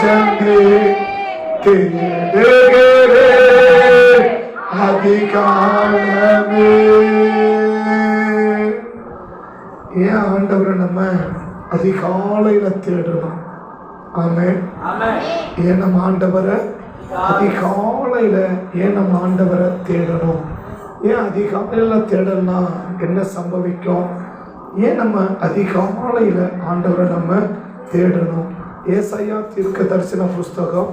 சென்று தேடுகிறே அதிகாலமே. ஏன் ஆண்டவரை நம்ம அதிகாலையில தேடணும்? ஆமென். ஏன் நம்ம ஆண்டவரை அதிகாலையில ஏன் நம்ம ஆண்டவரை தேடணும்? ஏன் அதிகாலையில தேடலனா என்ன சம்பவிக்கும்? ஏன் நம்ம அதிகாலையில ஆண்டவரை நம்ம தேடணும்? ஏசாயா தீர்க்கதரிசன புஸ்தகம்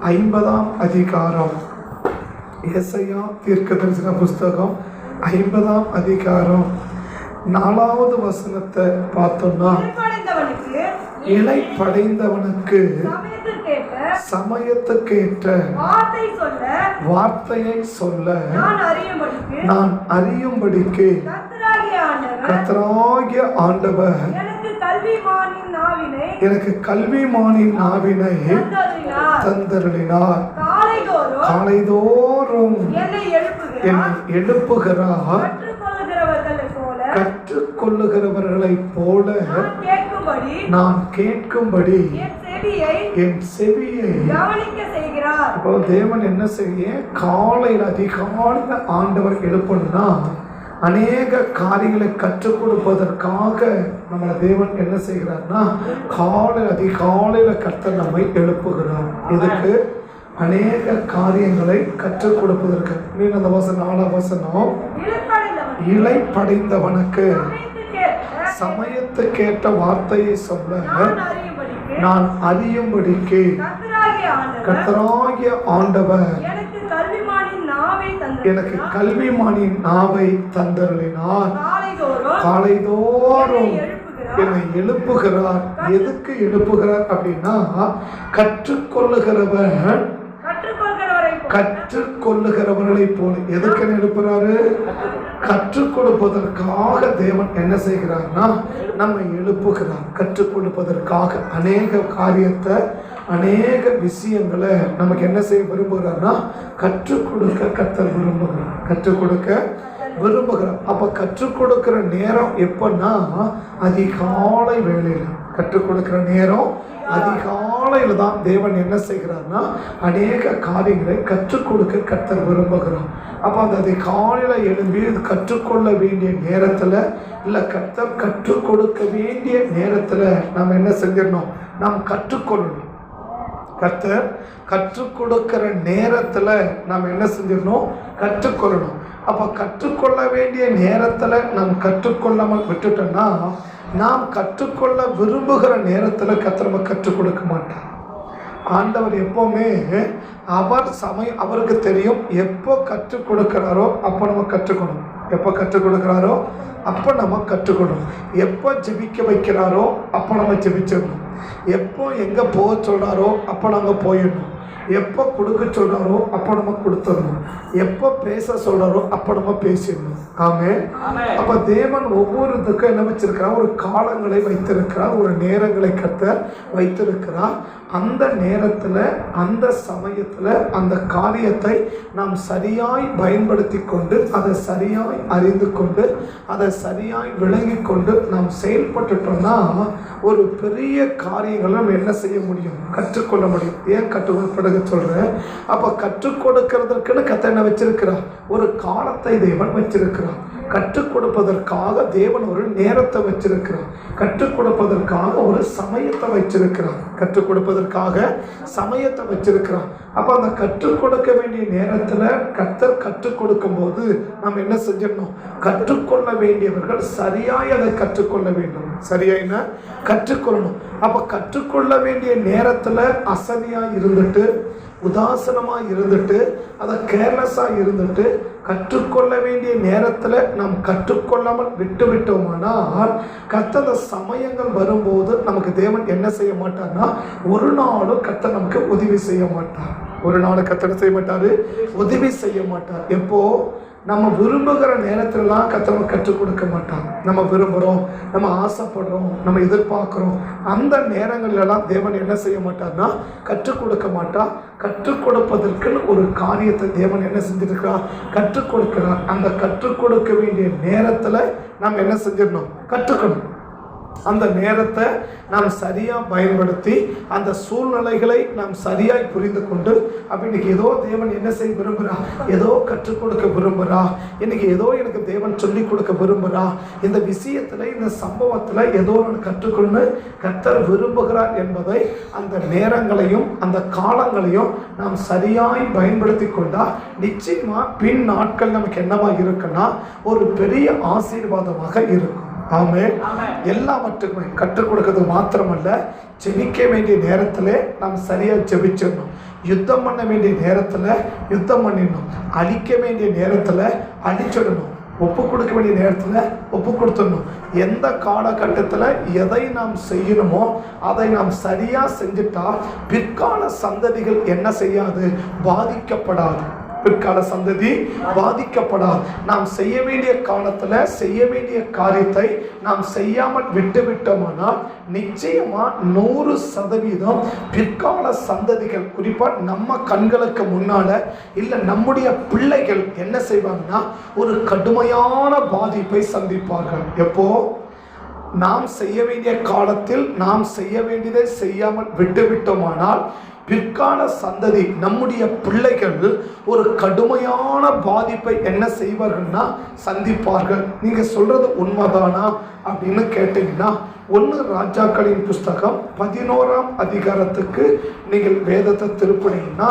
50ஆம் அதிகாரம். ஏசாயா தீர்க்கதரிசன புஸ்தகம் 50ஆம் அதிகாரம் 4வது வசனத்தை பார்த்தோம்னா, இளைப்படைந்தவனுக்கு சமயத்துக்கேற்ற வார்த்தையை சொல்ல நான் அறியும்படிக்கு கர்த்தராகிய ஆண்டவர் எனக்கு கல்விமானின் நாவினை தந்தருளினார். காலைதோறும் என்னை எழுப்புகிறார். கற்றுக்கொள்ளுகிறவர்களைப் போல நான் கேட்கும்படி என் செவியை இப்போ தேவன் என்ன செய்ய? காலையில் அதிகாலையில் ஆண்டவர் எழுப்பணும்னா அநேக காரியங்களை கற்றுக் கொடுப்பதற்காக நம்மளை தேவன் என்ன செய்கிறார்னா காலையில் அதிகாலையில் கர்த்தர் நம்மை எழுப்புகிறார். இதுக்கு அநேக காரியங்களை கற்றுக் கொடுப்பதற்கு. நீங்க அந்த வசனம் 4ஆம் வசனம், இளைப்படைந்தவனுக்கு சமயத்துக்கேற்ற வார்த்தையை சொல்ல நான் அறியும்படிக்கு கர்த்தராகிய ஆண்டவர் எனக்கு கல்விமானின் நாவை தந்தருளினார். காலைதோறும் என்னை எழுப்புகிறார். எதுக்கு எழுப்புகிறார் அப்படின்னா, கற்றுக்கொள்ளுகிறவர்களை போல. எதுக்கு எழுப்புறாரு? கற்றுக் கொடுப்பதற்காக தேவன் என்ன செய்கிறார்னா நம்மை எழுப்புகிறார். கற்றுக் கொடுப்பதற்காக அநேக காரியத்தை, அநேக விஷயங்களை நமக்கு என்ன செய்ய விரும்புகிறார்னா கற்றுக் கொடுக்க கர்த்தர் விரும்புகிறார். கற்றுக் கொடுக்க விரும்புகிறார். அப்ப கற்றுக் கொடுக்கிற நேரம் எப்பன்னா அதிகாலை வேளையில. கற்றுக் கொடுக்கிற நேரம் அதிகாலையில தான் தேவன் என்ன செய்கிறார்னா அநேக காரியங்களை கற்றுக் கொடுக்க கர்த்தர் விரும்புகிறார். அப்ப அந்த அதிகாலையில எழும்பி கற்றுக்கொள்ள வேண்டிய நேரத்துல இல்ல கர்த்தர் கற்றுக் கொடுக்க வேண்டிய நேரத்துல நாம் என்ன செஞ்சிடணும்? நாம் கற்றுக்கொள்ளணும். கர்த்தர் கற்றுக் கொடுக்கிற நேரத்துல நாம் என்ன செஞ்சிடணும்? கற்றுக்கொள்ளணும். அப்ப கற்றுக்கொள்ள வேண்டிய நேரத்துல நாம் கற்றுக்கொள்ளாமல் விட்டுட்டோம்னா நாம் கற்றுக்கொள்ள விரும்புகிற நேரத்துல கர்த்தர் நம்ம கற்றுக் கொடுக்க மாட்டார். ஆண்டவர் எப்பவுமே அவருக்கு தெரியும் எப்போ கற்றுக் கொடுக்கிறாரோ அப்போ நம்ம கற்றுக்கணும். எப்போ கற்றுக் கொடுக்கிறாரோ அப்போ நம்ம கற்றுக்கணும். எப்போ ஜெபிக்க வைக்கிறாரோ அப்போ நம்ம ஜெபிச்சிடணும். எப்போ எங்கே போக சொல்கிறாரோ அப்போ நாங்கள் போயிடணும். எப்போ கொடுக்க சொல்கிறாரோ அப்போ நம்ம கொடுத்துடணும். எப்போ பேச சொல்கிறாரோ அப்போ நம்ம பேசிடணும். ஆமென். அப்போ தேவன் ஒவ்வொருத்துக்கும் என்ன வச்சிருக்கிறார்? ஒரு காலங்களை வைத்திருக்கிறார், ஒரு நேரங்களை கர்த்தர் வைத்திருக்கிறார். அந்த நேரத்தில், அந்த சமயத்தில் அந்த காரியத்தை நாம் சரியாய் பயன்படுத்தி கொண்டு, அதை சரியாய் அறிந்து கொண்டு, அதை சரியாய் விளங்கி கொண்டு நாம் செயல்பட்டுட்டோம்னா ஒரு பெரிய காரியங்களை நம்ம என்ன செய்ய முடியும்? கற்றுக்கொள்ள முடியும். ஏன் கற்றுக்கொள்ளப்படுக சொல்கிறேன்? அப்போ கற்றுக் கொடுக்கிறதுக்குன்னு கர்த்தர் என்ன வச்சிருக்கிறார்? ஒரு காலத்தை தேவன் வச்சிருக்கிறார். கற்றுக் கொடுப்பதற்காக தேவன் ஒரு நேரத்தை வச்சிருக்கிறார். கற்றுக் கொடுப்பதற்காக ஒரு சமயத்தை வச்சிருக்கிறார். கற்றுக் கொடுப்பதற்காக சமயத்தை வச்சிருக்கிறார். அப்போ அந்த கற்றுக் கொடுக்க வேண்டிய நேரத்தில் கர்த்தர் கற்றுக் கொடுக்கும் போது நாம் என்ன செஞ்சிடணும்? கற்றுக்கொள்ள வேண்டியவர்கள் சரியாய் அதை கற்றுக்கொள்ள வேண்டும். சரியாயினா கற்றுக்கொள்ளணும். அப்போ கற்றுக்கொள்ள வேண்டிய நேரத்தில் அசதியாக இருந்துட்டு, உதாசனமாக இருந்துட்டு, அதை கேர்லெஸ்ஸாக இருந்துட்டு, கற்றுக்கொள்ள வேண்டிய நேரத்தில் நாம் கற்றுக்கொள்ளாமல் விட்டுவிட்டோமானால் கர்த்தர் சமயங்கள் வரும்போது நமக்கு தேவன் என்ன செய்ய மாட்டார்னா ஒரு நாளும் கர்த்தர் நமக்கு உதவி செய்ய மாட்டார். ஒரு நாள் கர்த்தர் செய்ய மாட்டார், உதவி செய்ய மாட்டார். எப்போ? நம்ம விரும்புகிற நேரத்திலலாம் கர்த்தர் கற்றுக் கொடுக்க மாட்டாங்க. நம்ம விரும்புகிறோம், நம்ம ஆசைப்படுறோம், நம்ம எதிர்பார்க்குறோம், அந்த நேரங்களெல்லாம் தேவன் என்ன செய்ய மாட்டார்னா கற்றுக் கொடுக்க மாட்டார். கற்றுக் கொடுப்பதற்குன்னு ஒரு காரியத்தை தேவன் என்ன செஞ்சிருக்கிறார்? கற்றுக் கொடுக்கிறார். அந்த கற்றுக் கொடுக்க வேண்டிய நேரத்தில் நாம் என்ன செஞ்சிடணும்? கற்றுக்கணும். அந்த நேரத்தை நாம் சரியாக பயன்படுத்தி அந்த சூழ்நிலைகளை நாம் சரியாய் புரிந்து கொண்டு அப்போ இன்னைக்கு ஏதோ தேவன் என்ன செய்ய விரும்புகிறா, ஏதோ கற்றுக் கொடுக்க விரும்புகிறா, இன்னைக்கு ஏதோ எனக்கு தேவன் சொல்லிக் கொடுக்க விரும்புகிறா, இந்த விஷயத்தில் இந்த சம்பவத்தில் ஏதோ நான் கற்றுக்கொண்டு கர்த்தர் விரும்புகிறார் என்பதை அந்த நேரங்களையும் அந்த காலங்களையும் நாம் சரியாய் பயன்படுத்தி கொண்டால் நிச்சயமாக பின் நாட்கள் நமக்கு என்னவா இருக்குன்னா ஒரு பெரிய ஆசீர்வாதமாக இருக்கும். ஆமென். எல்லாவற்றுக்குமே கற்றுக் கொடுக்கிறது மாத்திரமல்ல, ஜெபிக்க வேண்டிய நேரத்தில் நாம் சரியாக ஜெபிச்சிடணும், யுத்தம் பண்ண வேண்டிய நேரத்தில் யுத்தம் பண்ணிடணும், அழிக்க வேண்டிய நேரத்தில் அழிச்சிடணும், ஒப்பு கொடுக்க வேண்டிய நேரத்தில் ஒப்பு கொடுத்துடணும். எந்த காலகட்டத்தில் எதை நாம் செய்யணுமோ அதை நாம் சரியாக செஞ்சுட்டா பிற்கால சந்ததிகள் என்ன செய்யாது, பாதிக்கப்படாது. பிற்கால சந்ததி பாதிக்கப்படாது. நாம் செய்ய வேண்டிய காலத்தில் செய்ய வேண்டிய காரியத்தை நாம் செய்யாமல் விட்டுவிட்டோம்னா நிச்சயமா 100% பிற்கால சந்ததிகள், குறிப்பாக நம்ம கண்களுக்கு முன்னால இல்லை நம்முடைய பிள்ளைகள் என்ன செய்வாங்கன்னா ஒரு கடுமையான பாதிப்பை சந்திப்பார்கள். எப்போ நாம் செய்ய வேண்டிய காலத்தில் நாம் செய்ய வேண்டியதை செய்யாமல் விட்டுவிட்டோமானால் பிற்கால சந்ததி நம்முடைய பிள்ளைகள் ஒரு கடுமையான பாதிப்பை என்ன செய்வார்கள்னா சந்திப்பார்கள். நீங்க சொல்றது உண்மைதானா அப்படின்னு கேட்டீங்கன்னா 1 ராஜாக்களின் புஸ்தகம் 11ஆம் அதிகாரத்துக்கு நீங்கள் வேதத்தை திருப்பினீங்கன்னா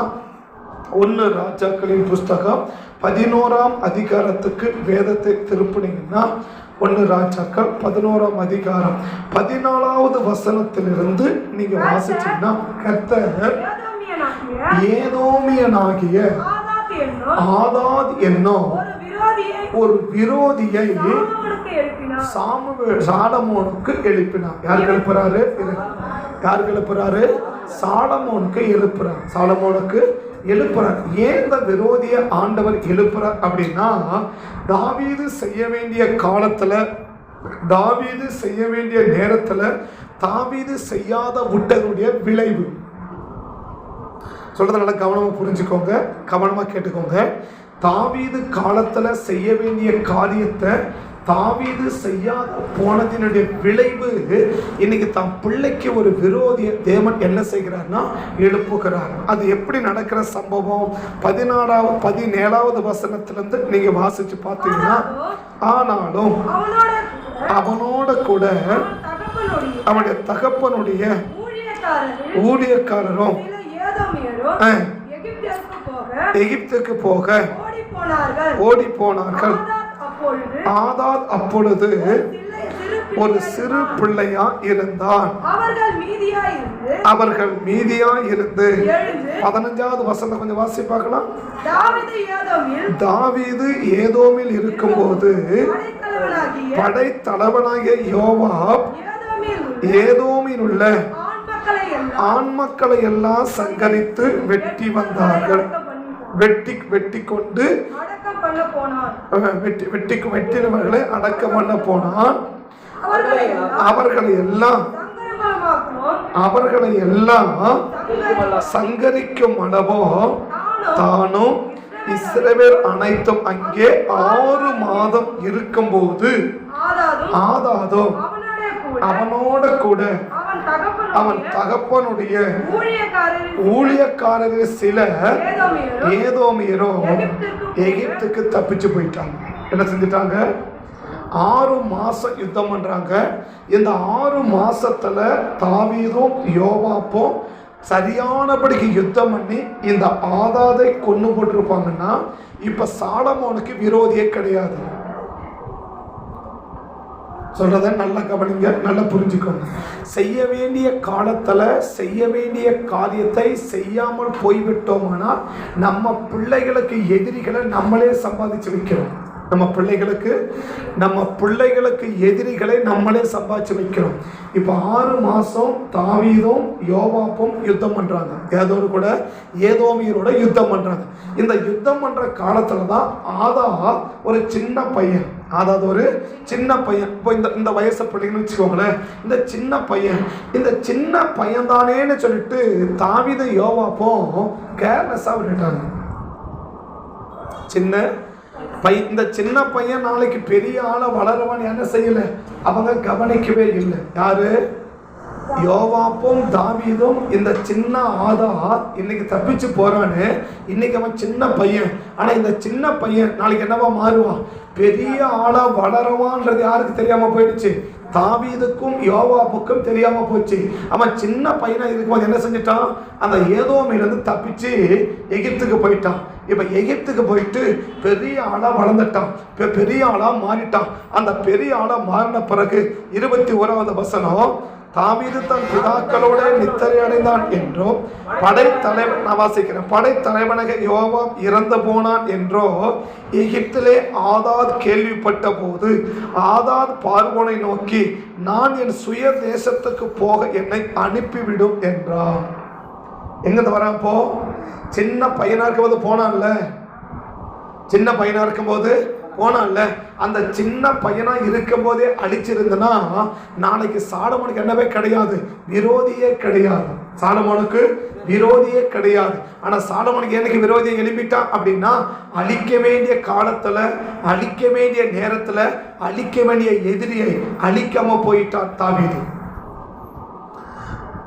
1 ராஜாக்களின் புஸ்தகம் 11ஆம் அதிகாரத்துக்கு வேதத்தை திருப்பினீங்கன்னா 1 ராஜாக்கள் 11ஆம் அதிகாரம் 14வது வசனத்திலிருந்து நீங்க வாசிச்சீங்கன்னா கர்த்தர் ஏதோமியனாகிய ஆதாத் என்னும் ஒரு விரோதியை சாலமோனுக்கு எழுப்பினார். யார் எழுப்புறாரு? சாலமோனுக்கு எழுப்புறார். சாலமோனுக்கு எழுப்புறார். ஏன் இந்த விரோதிய ஆண்டவர் எழுப்புறார் அப்படின்னா, தாவீது செய்ய வேண்டிய காலத்துல, தாவீது செய்ய வேண்டிய நேரத்துல தாவீது செய்யாத விட்டதுடைய விளைவு. சொல்றத நல்லா கவனமா புரிஞ்சுக்கோங்க, கவனமா கேட்டுக்கோங்க. தாவீது காலத்துல செய்ய வேண்டிய காரியத்தை தாவீது செய்யாத போனதினுடைய விளைவு இன்னைக்கு தம் பிள்ளைக்கு ஒரு விரோதிய தேவன் என்ன செய்கிறார்னா எழுப்புகிறார். அது எப்படி நடக்கிற சம்பவம்? 17வது வசனத்திலிருந்து நீங்க வாசிச்சு பார்த்தீங்கன்னா, ஆனாலும் அவனோட கூட அவனுடைய தகப்பனுடைய ஊழியக்காரரும் எகிப்துக்கு போக ஓடி போனார்கள். ஆதாத் அப்பொழுது ஒரு சிறு பிள்ளையா இருந்தான். அவர்கள் மீதியா இருந்து 15வது வசனம் கொஞ்சம் வாசி பார்க்கலாம். தாவீது ஏதோமில் இருக்கும்போது படைத்தலைவனாகிய யோவாப் ஏதோமில் உள்ள ஆண் மக்களை எல்லாம் சங்கரித்து வெட்டி வந்தார்கள். வெட்டி கொண்டு வெட்டினவர்களை அடக்கம் பண்ண போனான். அவர்களை எல்லாம் சங்கரிக்கும் அளவோ தானும் இஸ்ரவேல் அனைத்தும் அங்கே 6 மாதம் இருக்கும்போது ஆதாதோ அவனோட கூட அவன் தகப்பனுடைய ஊழியக்காரர்கள் சிலர் ஏதோமியரோ எகிப்துக்கு தப்பிச்சு போயிட்டாங்க. என்ன செஞ்சிட்டாங்க? 6 மாசம் யுத்தம் பண்றாங்க. இந்த 6 மாசத்துல தாவீதும் யோவாப்பும் சரியானபடிக்கு யுத்தம் பண்ணி இந்த ஆதாதை கொண்டு போட்டிருப்பாங்கன்னா இப்ப சாலமோனுக்கு விரோதியே கிடையாது. சொல்றத நல்லா கவனிங்க, நல்லா புரிஞ்சுக்கோங்க. செய்ய வேண்டிய காலத்துல செய்ய வேண்டிய காரியத்தை செய்யாமல் போய்விட்டோம்னா நம்ம பிள்ளைகளுக்கு எதிரிகளை நம்மளே சம்பாதிச்சு வைக்கிறோம். நம்ம பிள்ளைகளுக்கு எதிரிகளை நம்மளே சம்பாதிச்சு வைக்கிறோம். இப்போ 6 மாசம் தாவீதும் யோவாப்பும் யுத்தம் பண்றாங்க. ஏதோமியரோட யுத்தம் பண்றாங்க. இந்த யுத்தம் பண்ற காலத்துல தான் ஆதாத் ஒரு சின்ன பையன். அதாவது ஒரு சின்ன பையன். இப்போ இந்த வயசு பிள்ளைங்கன்னு வச்சுக்கோங்களேன். இந்த சின்ன பையன் தானேன்னு சொல்லிட்டு தாவீதும் யோவாப்பும் கேர்லெஸ்ஸா விட்டுட்டாங்க. சின்ன இந்த சின்ன பையன் நாளைக்கு பெரிய ஆளை வளருவான் என்ன செய்யல, அவங்க கவனிக்கவே இல்லை. யாரு? யோவாப்பும் தாவீதும். இந்த சின்ன ஆதார் இன்னைக்கு தப்பிச்சு போறான்னு, இன்னைக்கு அவன் சின்ன பையன். ஆனா இந்த சின்ன பையன் நாளைக்கு என்னவா மாறுவான், பெரிய ஆளா வளருவான்றது யாருக்கு தெரியாம போயிடுச்சு, தாவீதுக்கும் யோவாப்புக்கும் தெரியாம போச்சு. அவன் சின்ன பையனா இருக்கும்போது என்ன செஞ்சிட்டான், அந்த ஏதோமிலிருந்து தப்பிச்சு எகிப்துக்கு போயிட்டான். இப்ப எகிப்துக்கு போயிட்டு பெரிய ஆளா வளர்ந்துட்டான், பெரிய ஆளா மாறிட்டான். அந்த பெரிய ஆளா மாறின பிறகு 21வது வசனம், தாவீது தன் பிதாக்களோட நித்திரை அடைந்தான் என்றோ, படைத்தலைவன், நான் வாசிக்கிறேன், படைத்தலைவனாக யோவாப் இறந்து போனான் என்றோ எகிப்திலே ஆதாத் கேள்விப்பட்ட போது ஆதாத் பார்வோனை நோக்கி, நான் என் சுய தேசத்துக்கு போக என்னை அனுப்பிவிடும் என்றான். எங்கிருந்து வரான்? போ சின்ன பையனா இருக்கும்போது போனான்ல, சின்ன பையனா இருக்கும்போது போனான்ல, அந்த சின்ன பையனா இருக்கும் போதே அழிச்சிருந்தனா நாளைக்கு சாலமோனுக்கு என்னவே கிடையாது, விரோதியே கிடையாது. சாலமோனுக்கு விரோதியே கிடையாது. ஆனா சாலமோனுக்கு எனக்கு விரோதியை எழுப்பிட்டான் அப்படின்னா, அழிக்க வேண்டிய காலத்துல, அழிக்க வேண்டிய நேரத்துல, அழிக்க வேண்டிய எதிரியை அழிக்காம போயிட்டான் தாவீது.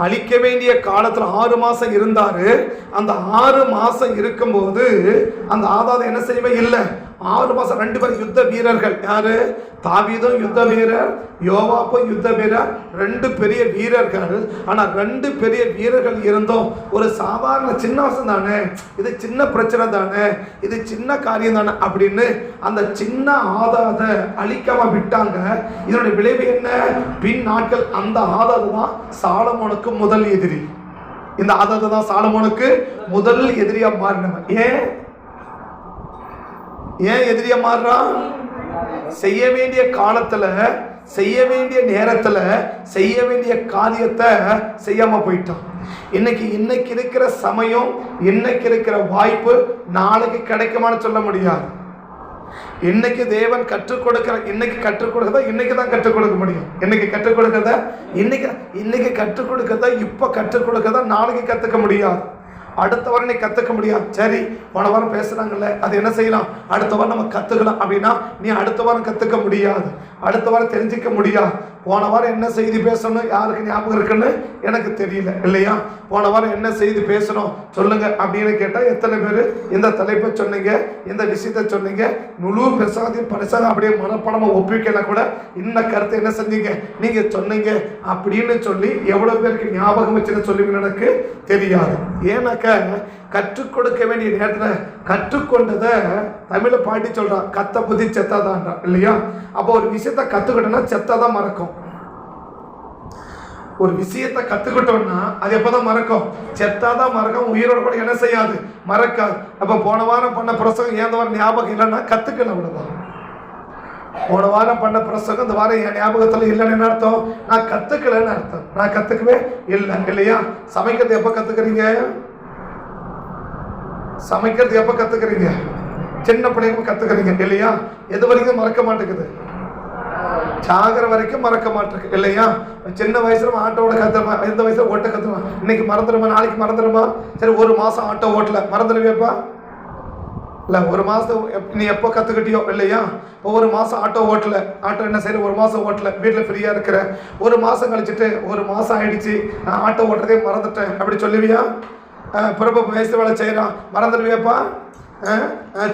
அழிக்க வேண்டிய காலத்துல 6 மாசம் இருந்தாரு. அந்த 6 மாசம் இருக்கும்போது அந்த ஆதாரம் என்ன செய்யவே இல்லை. 6 மாசம் 2 பேர் யுத்த வீரர்கள். யாரு? தாவீதும் யுத்த வீரர், யோவாப்பும் யுத்த வீரர், 2 பெரிய வீரர்கள். ஆனா 2 பெரிய வீரர்கள் இருந்தோம், ஒரு சாதாரண சின்ன வசம் தானே, இது சின்ன பிரச்சனை தானே, இது சின்ன காரியம் தானே அப்படின்னு அந்த சின்ன ஆதாரத்தை அழிக்காம விட்டாங்க. இதனுடைய விளைவு என்ன? பின் நாட்கள் அந்த ஆதாரம் தான் சாலமோனுக்கு முதல் எதிரி. இந்த ஆதாரம் தான் சாலமோனுக்கு முதல் எதிரியா மாறினவன். ஏன் எதிரியா மாறுறான்? செய்ய வேண்டிய காலத்துல, செய்ய வேண்டிய நேரத்துல, செய்ய வேண்டிய காரியத்தை செய்யாம போயிட்டான். இன்னைக்கு இருக்கிற சமயம், இன்னைக்கு இருக்கிற வாய்ப்பு நாளைக்கு கிடைக்குமான்னு சொல்ல முடியாது. இன்னைக்கு தேவன் கற்றுக் கொடுக்கிற, இன்னைக்கு கற்றுக் கொடுக்கிறத இன்னைக்கு தான் கற்றுக் கொடுக்க முடியும். இன்னைக்கு கற்றுக் கொடுக்கிறத இன்னைக்கு கற்றுக் கொடுக்கிறத இப்ப கற்றுக் கொடுக்கிறத நாளைக்கு கத்துக்க முடியாது. அடுத்த வாரம் நீ கற்றுக்க முடியாது. சரி, போன வாரம் பேசுகிறாங்கல்ல, அது என்ன செய்யலாம், அடுத்த வாரம் நம்ம கற்றுக்கலாம் அப்படின்னா நீ அடுத்த வாரம் கற்றுக்க முடியாது, அடுத்த வாரம் தெரிஞ்சிக்க முடியாது. போன வாரம் என்ன செய்தி பேசணும் யாருக்கு ஞாபகம் இருக்குன்னு எனக்கு தெரியல இல்லையா? போன வாரம் என்ன செய்தி பேசணும் சொல்லுங்க அப்படின்னு கேட்டால் எத்தனை பேர் இந்த தலைப்பை சொன்னீங்க, இந்த விஷயத்தை சொன்னீங்க, முழு பிரசாதையும் பரிசாதம் அப்படியே மனப்படமாக ஒப்பிக்கலாம் கூட இந்த கருத்தை என்ன செஞ்சீங்க நீங்கள் சொன்னீங்க அப்படின்னு சொல்லி எவ்வளோ பேருக்கு ஞாபகம் வச்சுன்னு சொல்லி எனக்கு தெரியாது. ஏன்னாக்க கற்றுக் கொடுக்க வேண்டிய நேரத்தில் கற்றுக்கொண்டதை தமிழ பாட்டி சொல்றான், கத்த புத்தி செத்தாதான்றான் இல்லையா? அப்போ ஒரு விஷயத்தை கற்றுக்கிட்டோம்னா செத்தாதான் மறக்கும். ஒரு விஷயத்தை கற்றுக்கிட்டோம்னா அது எப்போதான் மறக்கும்? செத்தாதான் மறக்கும். உயிரோட கூட என்ன செய்யாது, மறக்காது. அப்போ போன வாரம் பண்ண பிரசங்கம் ஏன் வாரம் ஞாபகம் இல்லைன்னா கற்றுக்கல, அவ்வளோதான். போன வாரம் பண்ண பிரசங்கம் இந்த வாரம் என் ஞாபகத்தில் இல்லைன்னு என்ன அர்த்தம்? நான் கற்றுக்கலன்னு அர்த்தம். நான் கற்றுக்கவே இல்லை இல்லையா? சமைக்கிறது எப்போ கற்றுக்கிறீங்க? சமைக்கிறது எப்போ கற்றுக்கிறீங்க? சின்ன பிள்ளைங்க கற்றுக்கிறீங்க இல்லையா? எது வரைக்கும் மறக்க மாட்டேங்குது? சாகிற வரைக்கும் மறக்க மாட்டேங்குது இல்லையா? சின்ன வயசுல ஆட்டோட கற்றுமா, எந்த வயசுல ஓட்ட கற்றுமா, இன்னைக்கு மறந்துடுமா, நாளைக்கு மறந்துடுமா? சரி, 1 மாதம் ஆட்டோ ஓட்டல, மறந்துடுவேப்பா இல்லை? 1 மாதம் நீ எப்போ கற்றுக்கிட்டியோ இல்லையா? இப்போ 1 மாதம் ஆட்டோ ஓட்டல, ஆட்டோ என்ன செய்யற, 1 மாதம் ஓட்டல, வீட்டில் ஃப்ரீயாக இருக்கிற, 1 மாதம் கழிச்சுட்டு 1 மாதம் ஆயிடுச்சு நான் ஆட்டோ ஓட்டுறதே மறந்துட்டேன் அப்படி சொல்லுவியா? பிறப்பு வயசு வேலை செய்கிறான், மறந்துடுவியாப்பா?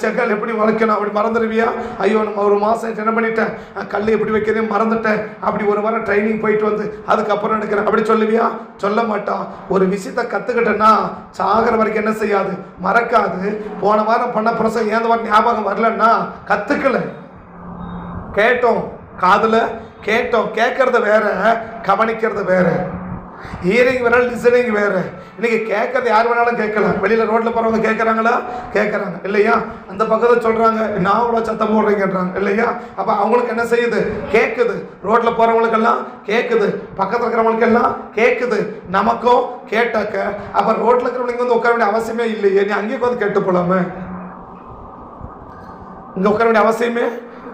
செங்கல் எப்படி வளைக்கணும் அப்படி மறந்துடுவியா? ஐயோ நம்ம 1 மாதம் என்ன பண்ணிட்டேன், கல் எப்படி வைக்கிறேன் மறந்துட்டேன், அப்படி 1 வாரம் ட்ரைனிங் போயிட்டு வந்து அதுக்கப்புறம் எடுக்கிறேன் அப்படி சொல்லுவியா? சொல்ல மாட்டான். ஒரு விஷயத்தை கற்றுக்கிட்டேன்னா சாகிற வரைக்கும் என்ன செய்யாது, மறக்காது. போன வாரம் பண்ண பிரசங்கம் ஏன் வாரம் ஞாபகம் வரலன்னா கற்றுக்கல. கேட்டோம், காதில் கேட்டோம், கேட்கறது வேற, கவனிக்கிறது வேற. ஹியரிங் வேற, லிசனிங் வேற. இன்னைக்கு கேட்கறது யார் வேணாலும் கேட்கலாம். வெளியில ரோட்ல போறவங்க கேட்கறாங்களா? கேட்கறாங்க இல்லையா? அந்த பக்கத்தை சொல்றாங்க, நான் இவ்வளோ சத்தம் போடுறேங்கிறாங்க இல்லையா? அப்ப அவங்களுக்கு என்ன செய்யுது, கேட்குது. ரோட்ல போறவங்களுக்கெல்லாம் கேட்குது, பக்கத்தில் இருக்கிறவங்களுக்கெல்லாம் கேட்குது. நமக்கும் கேட்டாக்க அப்ப ரோட்ல இருக்கிறவங்க வந்து உட்கார வேண்டிய அவசியமே இல்லையே, நீ அங்கேயே வந்து கேட்டு போலாமே. இங்க உட்கார வேண்டிய அவசியமே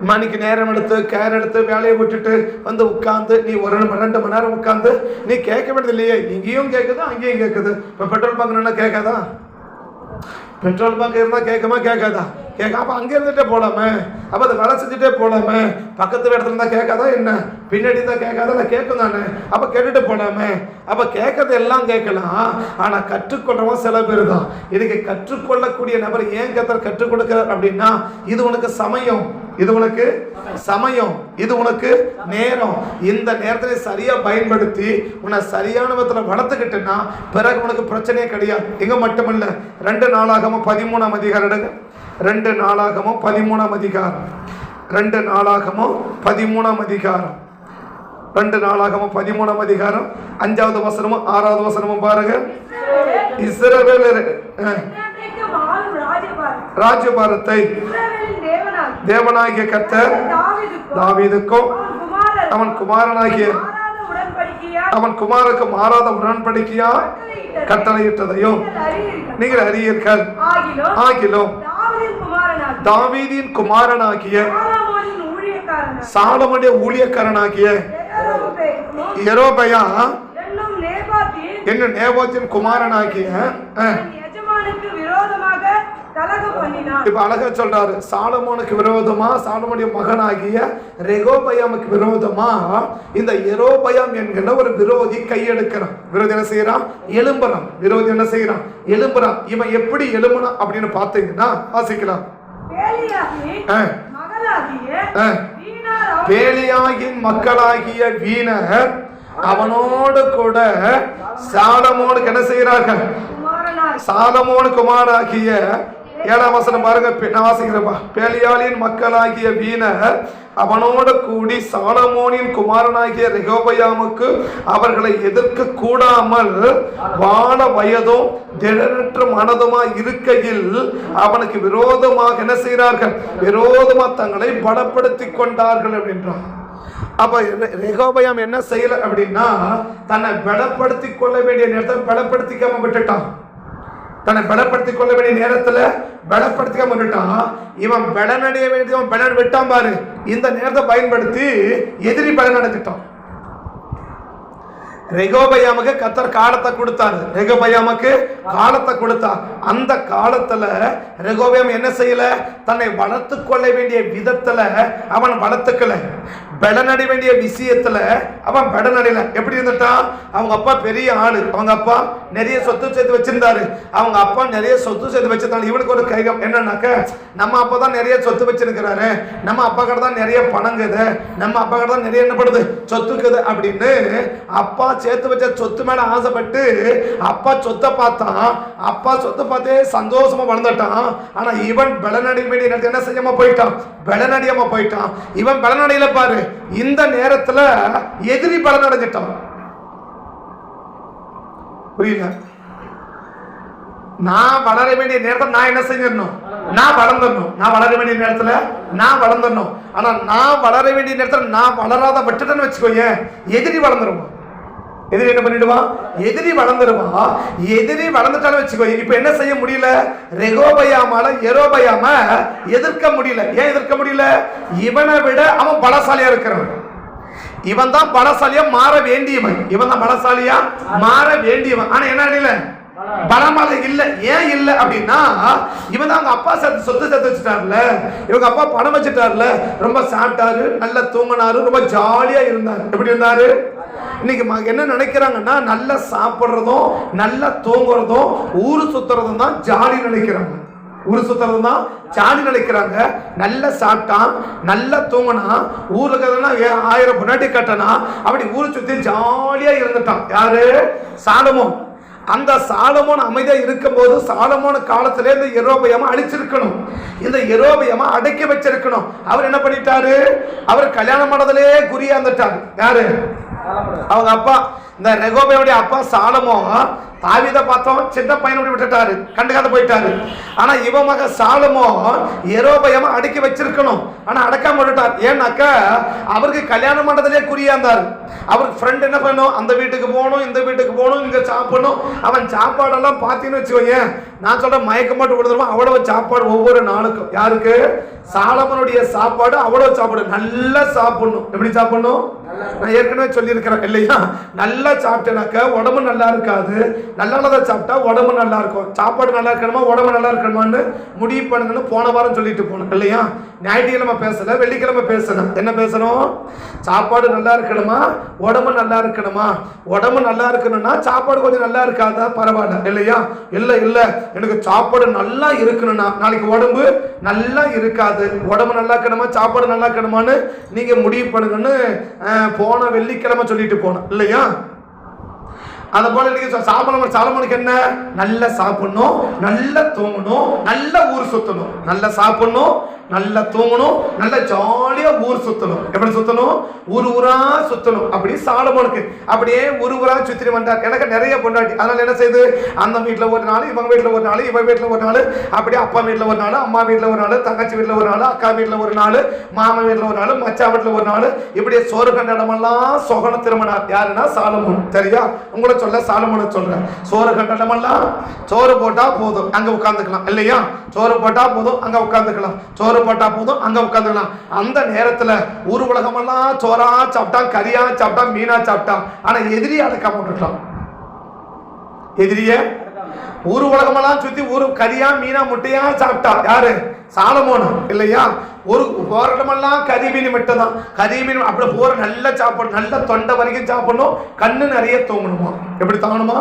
மணிக்கு நேரம் எடுத்து கேர் எடுத்து வேலையை விட்டுட்டு வந்து உட்காந்து நீ 1 2 மணி நேரம் உட்காந்து நீ கேட்க வேண்டியது இல்லையே? இங்கேயும் கேட்குது, அங்கேயும் கேட்குது. இப்போ பெட்ரோல் பங்க் கேட்காதா? பெட்ரோல் பங்க் இருந்தால் கேட்குமா கேட்காதா? கேட்க. அப்போ அங்கே இருந்துகிட்டே போகலாமே, அப்போ அதை வேலை செஞ்சுட்டே போகலாமே. பக்கத்து இடத்துல இருந்தால் கேட்காதா என்ன? பின்னாடி தான் கேட்காதா? நான் கேட்கும் தானே. அப்போ கேட்டுட்டு போகலாமே. அப்போ கேட்கறது எல்லாம் கேட்கலாம். ஆனால் கற்றுக்கொள்றவன் சில பேர் தான். இதுக்கு கற்றுக்கொள்ளக்கூடிய நபர் ஏன் கற்றுக் கொடுக்கிறார் அப்படின்னா, இது உனக்கு சமயம், இது உனக்கு சமயம், இது உனக்கு நேரம். இந்த நேரத்தை சரியா பயன்படுத்தி உன்னை சரியான விதத்தில் வளர்த்துக்கிட்டேன்னா பிறகு உனக்கு பிரச்சனையே கிடையாது. எங்க மட்டுமல்ல, 2 நாளாகமும் 13ஆம் அதிகாரம் எடுங்க. 2 நாளாகமும் 13ஆம் அதிகாரம். 2 நாளாகமும் 13ஆம் அதிகாரம். 2 நாளாகமும் 13ஆம் அதிகாரம் 5வது வசனமும் 6வது வசனமும் பாருங்க. இஸ்ரவேல் ராஜ்யபாரத்தை தேவனாகிய கர்த்தர் தாவீதுக்கும் அவன் குமாரனாகிய அவன் குமாரனுக்கு மாறாத உடன்படிக்கையா கட்டளையிட்டதையும் நீங்கள் அறியீர்கள். ஆகிலும் தாவீதின் குமாரனாகிய சாலமோனுடைய ஊழியக்காரனாகிய யெரொபெயாம் என்னும் நேபாத்தின் குமாரனாகிய இப்ப அழகா சொல்றாரு, சாலமோனுக்கு விரோதமா, சாலமோனுடைய மகனாகிய ரெகோபயாமுக்கு விரோதமா இந்த யெரொபெயாம் என்கிற ஒரு விரோதி கையெடுக்கிறான். விரோதி என்ன செய்யறான்? எழும்புறான். விரோதி என்ன செய்யறான்? எழும்புறான். இவன் எப்படி எழும்புறான் அப்படின்னு பாத்தீங்கன்னா வாசிக்கலாம். பேலியாகின் மக்களாகிய வீணர் அவனோடு கூட சாலமோனுக்கு என்ன செய்யறார்கள்? சாலமோன் குமாராகிய 7ஆம் வசனம் பாருங்க, நான் வாசிக்கிறேன்ப்பா. பேலியாளின் மக்களாகிய வீணர் அவனோடு கூடி சாலமோனின் குமாரனாகிய ரெகோபெயாமுக்கு அவர்களை எதிர்க்க கூடாமல் வாழ வயதும் திடனற்ற மனதுமாய் இருக்கையில் அவனுக்கு விரோதமாக என்ன செய்கிறார்கள்? விரோதமா தங்களை பலப்படுத்தி கொண்டார்கள் அப்படின்றான். அப்ப ரெகோபெயாம் என்ன செய்யல அப்படின்னா, தன்னை பலப்படுத்தி கொள்ள வேண்டிய நேரத்தை பலப்படுத்திக்காம விட்டுட்டான். தன்னை பலப்படுத்திக் கொள்ள வேண்டிய நேரத்துல பலப்படுத்திக்காம விட்டுட்டான். இவன் பலனடைய வேண்டியவன் பலன் விட்டான் பாரு. இந்த நேரத்தை பயன்படுத்தி எதிரி பலன் அடைஞ்சிட்டான். ரெகோபெயாமுக்கு கர்த்தர் காலத்தை கொடுத்தாரு. ரெகோபெயாமுக்கு காலத்தை கொடுத்தார். அந்த காலத்துல ரெகோபெயாம் என்ன செய்யல? தன்னை வளர்த்து கொள்ள வேண்டிய விதத்துல அவன் வளர்த்துக்கல. பலனடைய வேண்டிய விஷயத்துல அவன் பலனடையல. எப்படி இருந்துட்டான்? அவங்க அப்பா பெரிய ஆளு, அவங்க அப்பா நிறைய சொத்து சேர்த்து வச்சிருந்தாரு. அவங்க அப்பா நிறைய சொத்து சேர்த்து வச்சிருந்தாங்க. இவனுக்கு ஒரு கைகம் என்னன்னாக்க, நம்ம அப்பா தான் நிறைய சொத்து வச்சிருக்கிறாரு, நம்ம அப்பா கிட்ட தான் நிறைய பணங்குது, நம்ம அப்பா கிட்ட தான் நிறைய என்ன பண்ணுது? சொத்துக்குது அப்படின்னு அப்பா சேர்த்து வச்ச சொத்து மேல ஆசைப்பட்டு அப்பா சொத்தை பார்த்தான். அப்பா சொத்தை பார்த்தே சந்தோஷமா வளர்ந்துட்டான். ஆனா இவன் பலனடைய வேண்டிய நேரத்தை என்ன செய்யாம போயிட்டான்? பலனடையாம போயிட்டான். இவன் பலனடையில பாரு. இந்த நேரத்துல எதிரி பலனடைஞ்சிட்டான். புரியல? நான் வளர வேண்டிய நேரத்தில் நான் என்ன செய்யணும்? நான் வளர்ந்துடணும். நான் வளர வேண்டிய நேரத்துல நான் வளர்ந்துடணும். ஆனா நான் வளர வேண்டிய நேரத்துல நான் வளராத விட்டுட்டேன்னு வச்சுக்கோங்க, எதிரி வளர்ந்துருவான். எதிரி என்ன பண்ணிடுவான்? எதிரி வளர்ந்துருவான். எதிரி வளர்ந்துட்டாலும் வச்சுக்கோ, இப்ப என்ன செய்ய முடியல? ரெகோபெயாமால யெரொபெயாம எதிர்க்க முடியல. ஏன் எதிர்க்க முடியல? இவனை விட அவன் பலசாலியா இருக்கிறவன். இவன் தான் பலசாலியா மாற வேண்டியவன். இவன் தான் பலசாலியா மாற வேண்டியவன். ஆனா என்ன இல்ல? பலமால இல்ல. ஏன் இல்ல அப்படின்னா, இவன் தான் அவங்க அப்பா சொத்து சேர்த்து வச்சுட்டாருல, இவங்க அப்பா பணம் வச்சுட்டாருல, ரொம்ப சாப்பிட்டாரு, நல்லா தூங்கினாரு, ரொம்ப ஜாலியா இருந்தாரு. எப்படி இருந்தாரு? இன்னைக்கு என்ன நினைக்கிறாங்கன்னா, நல்லா சாப்பிடுறதும் நல்லா தூங்குறதும் ஊரு சுத்துறதும் தான் ஜாலி நினைக்கிறாங்க. ஊரு சுத்துறதும் தான் ஜாலி நினைக்கிறாங்க. நல்லா சாப்பிட்டான், நல்லா தூங்கினா, ஊருக்கு 1000 பொண்டாட்டி கட்டனா, அப்படி ஊரு சுத்தி ஜாலியா இருந்துட்டான். யாரு? சாலமோன். அந்த சாலமோன் அமைதியா இருக்கும் போது சாலமோன் காலத்திலே இந்த யெரொபெயாமை அழிச்சிருக்கணும். இந்த யெரொபெயாமை அடக்கி வச்சிருக்கணும். அவர் என்ன பண்ணிட்டாரு? அவர் கல்யாணம் பண்ணதிலே குறியா இருந்துட்டாரு. யாரு? அவங்க அப்பா. இந்த ரெகோபெயாமுடைய அப்பா சாலமோன் தாவீதை பார்த்தோம், சின்ன பையனை விட்டுட்டாரு, கண்டுக்காத போயிட்டாரு. ஆனா இவன் மக சாலமோன் யெரொபெயாமை அடக்கி வச்சிருக்கணும். ஆனா அடக்காம விட்டுட்டார். ஏன்னாக்கா அவருக்கு கல்யாணம் பண்ணதிலே குறியா இருந்தார். அவருக்கு ஃப்ரெண்ட் என்ன பண்ணணும்? அந்த வீட்டுக்கு போகணும், இந்த வீட்டுக்கு போகணும், இங்க சாப்பிடணும். அவன் சாப்பாடெல்லாம் பார்த்தீங்கன்னு வச்சுக்கோங்க, நான் சொல்றேன் மயக்கம் போட்டு விடுதுமா. அவ்வளவு சாப்பாடு ஒவ்வொரு நாளுக்கும். யாருக்கு? சாலமோனுடைய சாப்பாடு அவ்வளவு சாப்பாடு. நல்லா சாப்பிடணும். எப்படி சாப்பிடணும்? நான் ஏற்கனவே சொல்லியிருக்கிறேன் இல்லையா, நல்லா சாப்பிட்டேனாக்க உடம்பு நல்லா இருக்காது, நல்லதை சாப்பிட்டா உடம்பு நல்லா இருக்கும். சாப்பாடு நல்லா இருக்கணுமா உடம்பு நல்லா இருக்கணுமான்னு முடிவு பண்ணுங்கன்னு போன வாரம் சொல்லிட்டு போனோம் இல்லையா. ஞாயிற்றுக்கிழமை பேசல, வெள்ளிக்கிழமை பேசணும். என்ன பேசணும்? சாப்பாடு நல்லா இருக்கணுமா உடம்பு நல்லா இருக்கணுமா? உடம்பு நல்லா இருக்கணும்னா சாப்பாடு கொஞ்சம் நல்லா இருக்காதா பரவாயில்ல இல்லையா. இல்லை இல்லை, எனக்கு சாப்பாடு நல்லா இருக்கணும்னா நாளைக்கு உடம்பு நல்லா இருக்காது. உடம்பு நல்லா இருக்கணுமா சாப்பாடு நல்லா இருக்கணுமான்னு நீங்க முடிவு பண்ணுங்கன்னு போன வெள்ளிக்கிழமை சொல்லிட்டு போனோம் இல்லையா. அதை போல இன்னைக்கு சாலமோனுக்கு என்ன? நல்லா சாப்பிடணும், நல்லா தூங்கணும், நல்ல ஊர் சுத்தணும். நல்லா சாப்பிடணும், நல்லா தூங்கணும், நல்ல ஜாலியா ஊர் சுத்தணும். எப்படி சுத்தணும்? ஊர் ஊரா சுத்தணும். அப்படி சாலமோனுக்கு அப்படியே ஊர் ஊரா சுத்தி வந்தார். எனக்கு நிறைய பொண்டாட்டி, அதனால என்ன செய்யுது, அந்த வீட்டுல ஒரு நாள், இவங்க வீட்டுல ஒரு நாள், இவங்க வீட்டுல ஒரு நாள், அப்படியே அப்பா வீட்டுல ஒரு நாள், அம்மா வீட்டுல ஒரு நாள், தங்கச்சி வீட்டுல ஒரு நாள், அக்கா வீட்டுல ஒரு நாள், மாமா வீட்டுல ஒரு நாள், மச்சா வீட்டுல ஒரு நாள், இப்படியே சோறு கண்ட இடமெல்லாம் சொகன திரும்பினார். யாருன்னா சாலமோன். சரியா? உங்களை சொல்ல சாலமோனை சொல்றேன். சோறு கண்ட இடமெல்லாம் சோறு போட்டா போதும் அங்க உட்கார்ந்துக்கலாம் இல்லையா. சோறு போட்டா போதும் அங்க உட்கார்ந்துக்கலாம், சோறு போட்டா போதும் அங்க உட்கார்ந்துக்கலாம். அந்த நேரத்துல ஊர் உலகமெல்லாம் சோறா சாப்பிட்டான், கறியா சாப்பிட்டான், மீனா சாப்பிட்டான். ஆனா எதிரி அடக்காம விட்டுட்டான். எதிரிய ஊர் உலகமெல்லாம் சுத்தி ஊரு கறியா மீனா முட்டையா சாப்பிட்டா. யாரு? சாலமோன் இல்லையா. ஒரு போராட்டமெல்லாம் கறி மீன் மட்டும் தான். கறி மீன் அப்படி போற நல்ல சாப்பிடணும், நல்ல தொண்டை வரைக்கும் சாப்பிடணும், கண்ணு நிறைய தூங்கணுமா. எப்படி தாங்கணுமா?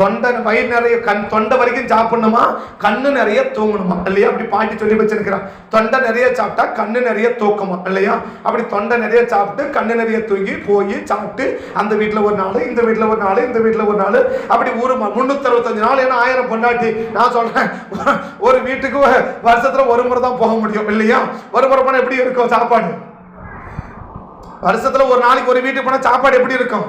தொண்டை வயிறு நிறைய தொண்டை வரைக்கும் சாப்பிடணுமா, கண்ணு நிறைய தூங்கணுமா இல்லையா. அப்படி பாட்டி சொல்லி வச்சிருக்கிறான். தொண்டை நிறைய சாப்பிட்டா கண்ணு நிறைய தூக்கமா இல்லையா. அப்படி தொண்டை நிறைய சாப்பிட்டு கண்ணு நிறைய தூங்கி போய் சாப்பிட்டு அந்த வீட்டுல ஒரு நாள், இந்த வீட்டுல ஒரு நாள், இந்த வீட்டுல ஒரு நாள், அப்படி ஒரு 365 நாள். ஏன்னா 1000 பொண்டாட்டி. நான் சொல்றேன், ஒரு வீட்டுக்கு வருஷத்துல ஒரு முறை தான் போக முடியும் இல்லையா. ஒரு முறை போனா எப்படி இருக்கும் சாப்பாடு? வருஷத்துல ஒரு நாளைக்கு ஒரு வீட்டுக்கு போனா சாப்பாடு எப்படி இருக்கும்?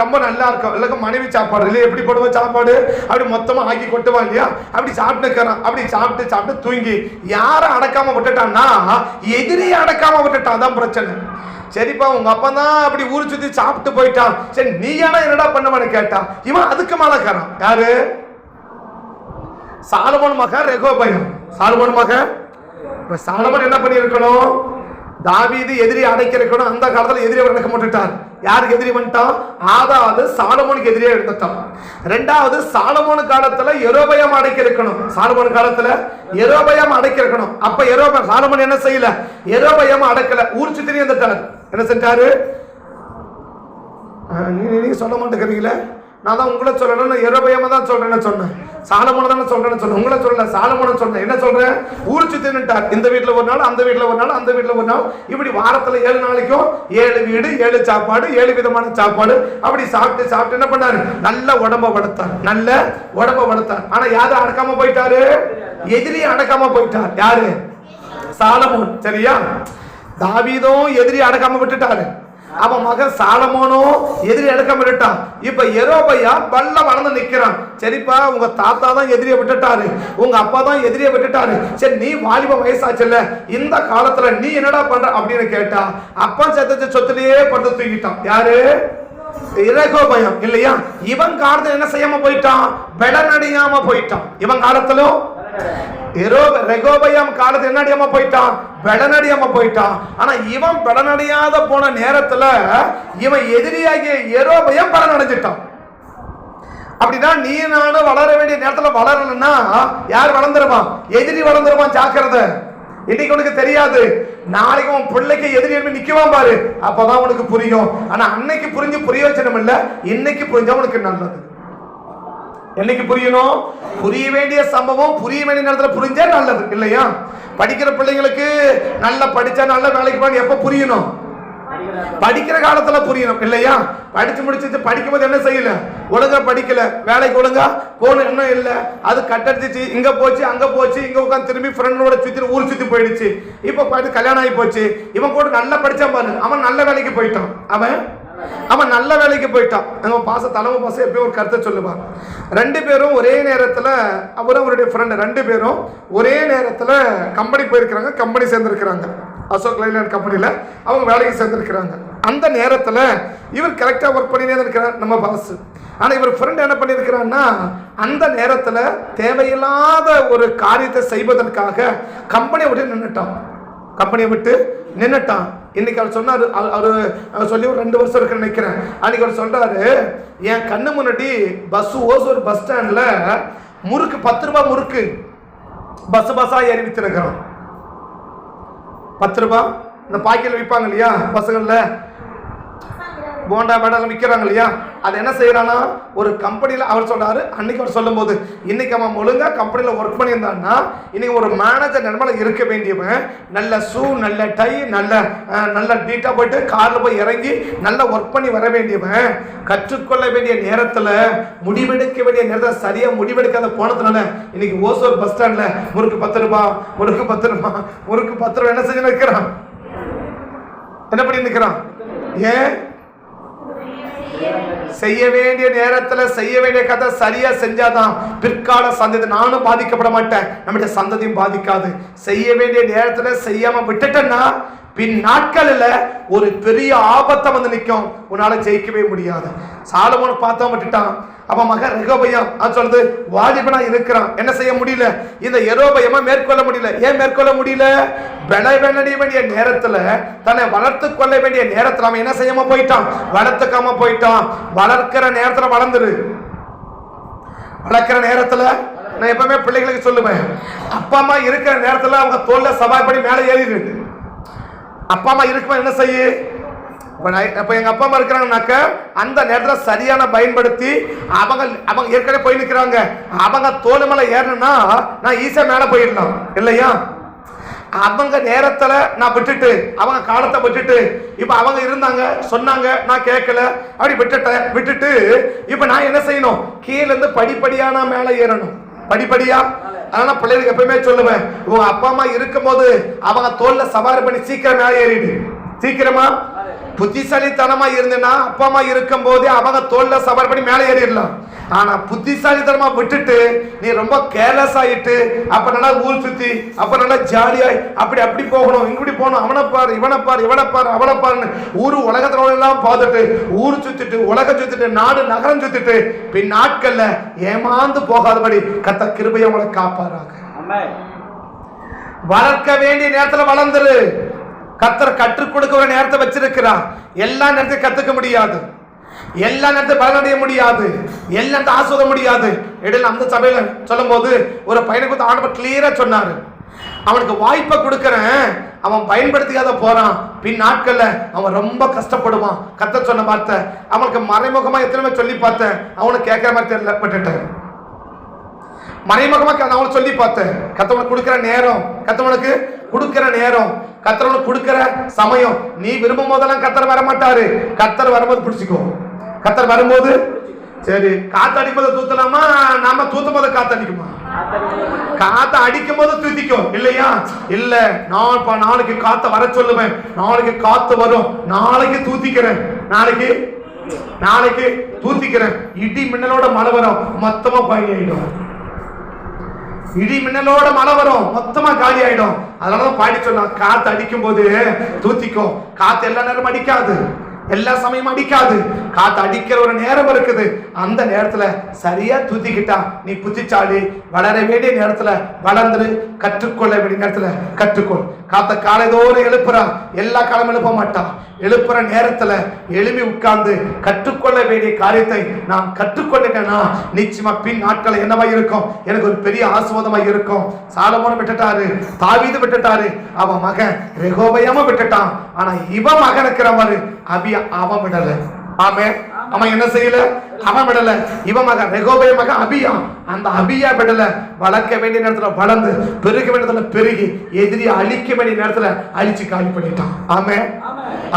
ரொம்ப நல்லா இருக்கும். இல்ல மனைவி சாப்பாடு இல்லையா, எப்படி போடுவோம் சாப்பாடு? அப்படி மொத்தமா ஆக்கி கொட்டுவா இல்லையா. அப்படி சாப்பிட்டுக்கிறான். அப்படி சாப்பிட்டு சாப்பிட்டு தூங்கி யார அடக்காம விட்டுட்டான்னா எதிரியை அடக்காம விட்டுட்டான். தான் பிரச்சனை. சரிப்பா உங்க அப்பா தான் அப்படி ஊரு சுத்தி சாப்பிட்டு போயிட்டான், சரி நீ என்னடா பண்ணுவான்னு கேட்டான். இவன் அதுக்கு மேலக்காரன். யாரு? சாலமோன் மகன் ரெகோபயம். சாலமோன் மகன். சாலமோன் என்ன பண்ணி இருக்கணும்? தாவீது எதிரி அடைக்க இருக்கணும். அந்த காலத்துல எதிரி அடக்க மாட்டார். யாருக்கு எதிரி வந்துட்டான்? ஆதாவது சாலமோனுக்கு எதிரியே எடுத்துட்டான். ரெண்டாவது சாலமோன் காலத்துல யெரொபெயாம் அடைக்க இருக்கணும். சாலமோன் காலத்துல யெரொபெயாம் அடைக்க இருக்கணும். அப்ப சாலமோன் என்ன செய்யல? யெரொபெயாம் அடக்கல, ஊர் சுத்தி வந்துட்டார். என்ன செஞ்சாரு? நீங்க சொல்ல மாட்டேங்கிறீங்களே. நான் தான் உங்களை சொல்லணும், யெரொபெயாமை தான் சொல்றேன்னு சொன்னேன். சாலமோனை தானே சொல்றேன்னு சொன்னேன். உங்களை சொல்லல, சாலமோனை சொன்னேன். என்ன சொல்றேன்? ஊர் சுத்தின்னுட்டார். இந்த வீட்டுல ஒரு நாள், அந்த வீட்டுல ஒரு நாள், அந்த வீட்டுல ஒரு நாள், இப்படி வாரத்துல 7 நாளைக்கும் 7 வீடு, 7 சாப்பாடு, 7 விதமான சாப்பாடு. அப்படி சாப்பிட்டு சாப்பிட்டு என்ன பண்ணாரு? நல்ல உடம்ப வளர்த்தார், நல்ல உடம்ப வளர்த்தார். ஆனா யாரும் அடக்காம போயிட்டாரு? எதிரி அடக்காம போயிட்டார். யாரு? சாலமோன். சரியா? தாவீதும் எதிரி அடக்காம விட்டுட்டாரு. அவன் மகன் சாலமோனும் எதிரி அடக்காம விட்டான். இப்ப யெரொபெயாம் பல்ல வளர்ந்து நிக்கிறான். சரிப்பா உங்க தாத்தா தான் எதிரியை விட்டுட்டாரு, உங்க அப்பா தான் எதிரியை விட்டுட்டாரு, சரி நீ வாலிப வயசாச்சுல்ல, இந்த காலத்துல நீ என்னடா பண்ற அப்படின்னு கேட்டா அப்பா செத்த சொத்துலயே படுத்து தூக்கிட்டான். யாரு? ரெகோபெயாம் இல்லையா. இவன் காலத்துல என்ன செய்யாம போயிட்டான்? பெலனடியாம போயிட்டான். இவன் காலத்திலும் ரெகோபெயாம் காலத்துல என்ன அடியாம போயிட்டான்? பெலனடியாம போயிட்டான். ஆனா இவன் பெலனடியாத போன நேரத்துல இவன் எதிரியாகிய யெரொபெயாம் பலனடைஞ்சிட்டான். அப்படின்னா நீ நானும் வளர வேண்டிய நேரத்துல வளரலன்னா யார் வளர்ந்துருவான்? எதிரி வளர்ந்துருவான். ஜாக்கிரதை. இன்னைக்கு உனக்கு தெரியாது, நாளைக்கு உன் பிள்ளைக்கு எதிரி நிக்குவான் பாரு, அப்பதான் உனக்கு புரியும். ஆனா அன்னைக்கு புரிஞ்சு பிரயோஜனம் இல்ல, இன்னைக்கு புரிஞ்சா உனக்கு நல்லது. என்னைக்கு புரியணும்? புரிய வேண்டிய சம்பவம் புரிய வேண்டிய நேரத்தில் புரிஞ்சா நல்லது இல்லையா. படிக்கிற பிள்ளைங்களுக்கு நல்லா படிச்சா நல்ல வேலைக்கு போக எப்ப புரியணும்? படிக்கிற காலத்துல புரியணும் இல்லையா. படிச்சு முடிச்சு படிக்கும் போது என்ன செய்யல? ஒழுங்கா படிக்கல, வேலைக்கு ஒழுங்கா போன எண்ணம் இல்ல, அது கட்டடிச்சு இங்க போச்சு அங்க போச்சு, இங்க உட்காந்து திரும்பி ஃப்ரெண்டோட சுத்தி ஊர் சுத்தி போயிடுச்சு. இப்ப கல்யாணம் ஆகி போச்சு. இவன் கூட நல்லா படிச்சான் பாரு, அவன் நல்ல வேலைக்கு போயிட்டான். அவன் நல்ல வேலைக்கு போயிட்டான். தலைமை பாசம் எப்பயும் ஒரு கருத்தை சொல்லுவான். 2 பேரும் ஒரே நேரத்துல, அவரும் அவருடைய ஃப்ரெண்ட் 2 பேரும் ஒரே நேரத்துல கம்பெனி போயிருக்கிறாங்க, கம்பெனி சேர்ந்திருக்கிறாங்க. அசோக் லைலாண்ட் கம்பெனியில அவங்க வேலைக்கு சேர்ந்திருக்கிறாங்க. அந்த நேரத்துல இவர் கரெக்டா ஒர்க் பண்ணினே இருக்கிறார் நம்ம பாஸ். ஆனா இவர் ஃப்ரெண்ட் என்ன பண்ணிருக்கிறான்னா அந்த நேரத்துல தேவையில்லாத ஒரு காரியத்தை செய்வதற்காக கம்பெனியை விட்டு நின்னுட்டான். இன்னைக்கு அவர் சொன்னார், அவர் சொல்லி ஒரு 2 வருஷம் இருக்குன்னு நினைக்கிறேன். அன்னைக்கு அவர் சொல்றாரு, என் கண்ணு முன்னாடி ஓசூர் பஸ் ஸ்டாண்ட்ல முறுக்கு 10 ரூபாய் முறுக்கு பஸ்ஸா ஏறி வித்துருக்கிறான். 10 ரூபாய் இந்த பாக்கெட்ல விற்பாங்க இல்லையா, பசங்கள்ல போண்டா மேடெல்லாம் விற்கிறாங்க இல்லையா, அது என்ன செய்யறானா ஒரு கம்பெனியில் அவர் சொல்றாரு. அன்னைக்கு அவர் சொல்லும் போது, இன்னைக்கு அவன் ஒழுங்கா கம்பெனியில் ஒர்க் பண்ணியிருந்தான்னா இன்னைக்கு ஒரு மேனேஜர் நிலைமையில இருக்க வேண்டியவன், நல்ல ஷூ, நல்ல டை, நல்ல நீட்டா போயிட்டு காரில் போய் இறங்கி நல்லா ஒர்க் பண்ணி வர வேண்டியவன், கற்றுக்கொள்ள வேண்டிய நேரத்தில் முடிவெடுக்க வேண்டிய நேரத்தில் சரியா முடிவெடுக்காத போனதுனால இன்னைக்கு ஓசூர் பஸ் ஸ்டாண்ட்ல முறுக்கு 10 ரூபாய், முறுக்கு 10 ரூபாய், முறுக்கு 10 ரூபாய் என்ன செஞ்சு நிற்கிறான், என்ன பண்ணி நிற்கிறான்? ஏன்? செய்ய வேண்டிய நேரத்தில் செய்ய வேண்டிய கதை சரியா செஞ்சாதான் பிற்கால சந்ததி, நானும் பாதிக்கப்பட மாட்டேன், நம்முடைய சந்ததியும் பாதிக்காது. செய்ய வேண்டிய நேரத்தில் செய்யாம விட்டுட்டேன்னா பின் நாட்களில் ஒரு பெரிய ஆபத்தை வந்து நிற்கும், உன்னால ஜெயிக்கவே முடியாது. சாலமோன் பார்த்தா விட்டுட்டான். அப்ப மகன் ரெகோபெயாம் அது சொல்றது, வாலிபனா இருக்கிறான், என்ன செய்ய முடியல, இந்த யெரொபெயாமை மேற்கொள்ள முடியல. ஏன் மேற்கொள்ள முடியல? விளைவடைய வேண்டிய நேரத்துல, தன்னை வளர்த்து கொள்ள வேண்டிய நேரத்துல அவன் என்ன செய்யாம போயிட்டான், வளர்த்துக்காம போயிட்டான். வளர்க்கிற நேரத்துல வளர்ந்துரு. வளர்க்கிற நேரத்துல நான் எப்பவுமே பிள்ளைகளுக்கு சொல்லுவேன், அப்பா அம்மா இருக்கிற நேரத்துல அவங்க தோல்ல சவாரி பண்ணி மேலே ஏறிடு. அப்பா அம்மா இருக்குமா என்ன செய்ய, இப்ப எங்க அப்பா அம்மா இருக்கிறாங்கனாக்க அந்த நேரத்தில் சரியான பயன்படுத்தி அவங்க ஏற்கனவே போய் நிற்கிறாங்க, அவங்க தோல் மேல ஏறணும்னா நான் ஈஸியா மேல போயிடலாம் இல்லையா. அவங்க நேரத்துல நான் விட்டுட்டு, அவங்க காலத்தை விட்டுட்டு, இப்ப அவங்க இருந்தாங்க சொன்னாங்க நான் கேட்கல, அப்படி விட்டுட்டு இப்ப நான் என்ன செய்யணும், கீழே இருந்து படிப்படியா நான் மேல ஏறணும், படிப்படியா. அதனால பிள்ளைகளுக்கு எப்பவுமே சொல்லுவேன், உங்க அப்பா அம்மா இருக்கும் போது அவங்க தோல்ல சவாரி பண்ணி சீக்கிரம் மேலே ஏறிடு. சீக்கிரமா புத்திசாலித்தனமா இருந்தேன்னா அப்பா அம்மா இருக்கும் போதே அவங்க தோல்ல சவாரி பண்ணி மேலே ஏறிடலாம். ஆனா புத்திசாலித்தனமா விட்டுட்டு நீ ரொம்ப கேர்லெஸ் ஆயிட்டு அப்ப நல்லா ஊர் சுத்தி அப்ப நல்லா ஜாலியாய் அப்படி போகணும், இப்படி போகணும், அவனை பாரு இவனை பாரு இவனை பாரு அவளை பாருன்னு ஊரு உலகத்துல எல்லாம் பார்த்துட்டு ஊர் சுத்திட்டு உலகம் சுத்திட்டு நாடு நகரம் சுத்திட்டு பின் நாட்கள்ல ஏமாந்து போகாதபடி கர்த்தர் கிருபையை உங்களை காப்பாராக. வளர்க்க வேண்டிய நேரத்துல வளர்ந்துரு. கர்த்தர் கற்றுக் கொடுக்க ஒரு நேரத்தை வச்சிருக்கிறார். எல்லா நேரத்தையும் கத்துக்க முடியாது, எல்லா நேரத்தையும் பலனடைய முடியாது, எல்லா நேரத்தை ஆஸ்வத முடியாது. இடையில அந்த சபையில சொல்லும் போது ஒரு பையனுக்கு ஆண்டவர் கிளியரா சொன்னாரு, அவனுக்கு வாய்ப்பை கொடுக்கறேன், அவன் பயன்படுத்திக்காத போறான், பின் நாட்கள்ல அவன் ரொம்ப கஷ்டப்படுவான். கர்த்தர் சொன்ன வார்த்தை அவனுக்கு மறைமுகமா எத்தனை சொல்லி பார்த்தேன், அவனுக்கு கேட்கிற மாதிரி தெரியல, பட்டுட்டேன். மறைமுகமா அவனுக்கு சொல்லி பார்த்தேன். கர்த்தவனுக்கு கொடுக்கிற நேரம், கர்த்தவனுக்கு கொடுக்கிற நேரம், கர்த்தவனுக்கு கொடுக்கிற சமயம், நீ விரும்பும் போதெல்லாம் கர்த்தர் வர மாட்டாரு. கர்த்தர் வரும்போது பிடிச்சிக்கோ. கர்த்தர் வரும்போது சரி, காத்து அடிக்கும் போது தூத்தலாமா, நாம தூத்தும் போது காத்து அடிக்குமா? காத்த அடிக்கும் போது தூத்திக்கும் இல்லையா? இல்ல, நான் நாளைக்கு காத்த வர சொல்லுவேன், நாளைக்கு காத்து வரும், நாளைக்கு தூத்திக்கிறேன், நாளைக்கு தூத்திக்கிறேன். இடி மின்னலோட மழை வரும், மொத்தமா பயணிடும். இடி மின்னலோட மழை வரும், மொத்தமா காலி ஆயிடும். அதனாலதான் பாடி சொன்னா, காத்து அடிக்கும் போது தூத்திக்கும். காத்து எல்லா நேரமும் அடிக்காது, எல்லா சமயமும் அடிக்காது. காத்து அடிக்கிற ஒரு நேரம் இருக்குது, அந்த நேரத்துல சரியா தூத்திக்கிட்டா நீ புத்திச்சாலி. வளர வேண்டிய நேரத்துல வளர்ந்து கற்றுக்கொள்ள வேண்டிய நேரத்துல கற்றுக்கொள். காத்த காலைதோறும் எழுப்புறா, எல்லா காலம் எழுப்ப மாட்டான். எழுப்புற நேரத்துல எழுப்பி உட்கார்ந்து கற்றுக்கொள்ள வேண்டிய காரியத்தை நாம் கற்றுக்கொண்டேன்னா நிச்சயமா பின் நாட்கள் என்னவா இருக்கும், எனக்கு ஒரு பெரிய ஆசீர்வாதமா இருக்கும். சாலமோன் விட்டுட்டாரு, தாவீது விட்டுட்டாரு, அவன் மகன் ரெகோபெயாம விட்டுட்டான். ஆனா இவன் மகன் இருக்கிற மாதிரி அபியா அவன் விடல. ஆமென். அவன் என்ன செய்யல, அவன் விடல. இவன் மகன் ரெகோபெயா மகன் அபியா, அந்த அபியா விடல. வளர்க்க வேண்டிய நேரத்துல வளர்ந்து, பெருக வேண்டிய நேரத்துல பெருகி, எதிரியை அழிக்க வேண்டிய நேரத்துல அழிச்சு காலி பண்ணிட்டான். ஆமென்,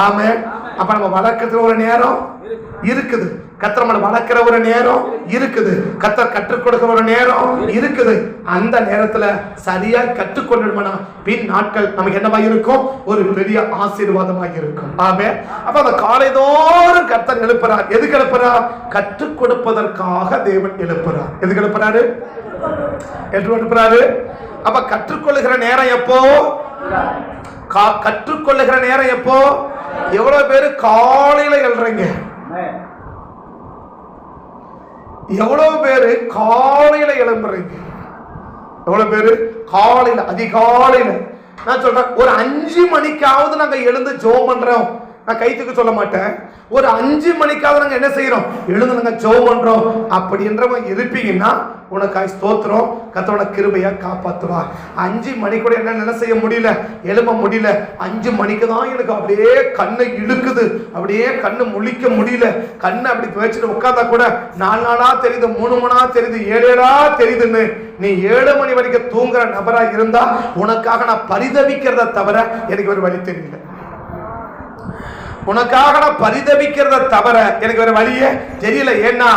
ஆமென். அப்ப நம்ம வளர்க்கறதுக்கு ஒரு நேரம் இருக்குது, கர்த்தர் நம்மளை வளர்க்கிற ஒரு நேரம் இருக்குது, கர்த்தர் கற்றுக் கொடுக்கிற ஒரு நேரம் இருக்குது. அந்த நேரத்துல சரியா கற்றுக்கொண்டோம்னா பின் நாட்கள் நமக்கு என்னவா இருக்கும், ஒரு பெரிய ஆசீர்வாதமாக இருக்கும். ஆமென். அப்ப அந்த காலைதோறும் கர்த்தர் எழுப்புறார். எதுக்கு எழுப்புறார்? கற்றுக் கொடுப்பதற்காக தேவன் எழுப்புறார். எதுக்கு எழுப்புறாரு? எழுப்புறாரு. அப்ப கற்றுக்கொள்ளுகிற நேரம் எப்போ? கற்றுக்கொள்ளுகிற நேரம் எப்போ? எவ்வளவு பேரு காலையில எழுறீங்க? எவ்வளவு பேரு காலையில எழும்புறீங்க? எவ்வளவு பேரு காலையில அதிகாலையில நான் சொல்றேன், ஒரு 5 மணிக்காவது நாங்க எழுந்து ஜெபம் பண்றோம். நான் கைத்துக்கு சொல்ல மாட்டேன், ஒரு 5 மணிக்காவது நாங்க என்ன செய்யறோம், எழுந்து நாங்க ஜெபம் பண்றோம் அப்படின்றவங்க இருப்பீங்கன்னா உனக்காய் ஸ்தோத்திரம். கர்த்தரோட கிருபையா காப்பாத்துவா. 5 மணி கூட என்ன செய்ய முடியல, எழும்ப முடியல. 5 மணிக்கு தான் எனக்கு அப்படியே கண்ணை இழுக்குது, அப்படியே கண்ணு முழிக்க முடியல. கண்ணை அப்படி வச்சுட்டு உட்காந்தா கூட 4 நாளா தெரியுது, 3 மணா தெரியுது, 7 தெரியுதுன்னு நீ 7 மணி வரைக்கும் தூங்குற நபரா இருந்தா உனக்காக நான் பரிதவிக்கிறத தவிர எனக்கு ஒரு வழி தெரியல. உனக்காக நான் பரிதவிக்கிறத தவிர எனக்கு வேற வழியே தெரியல. ஏன்னா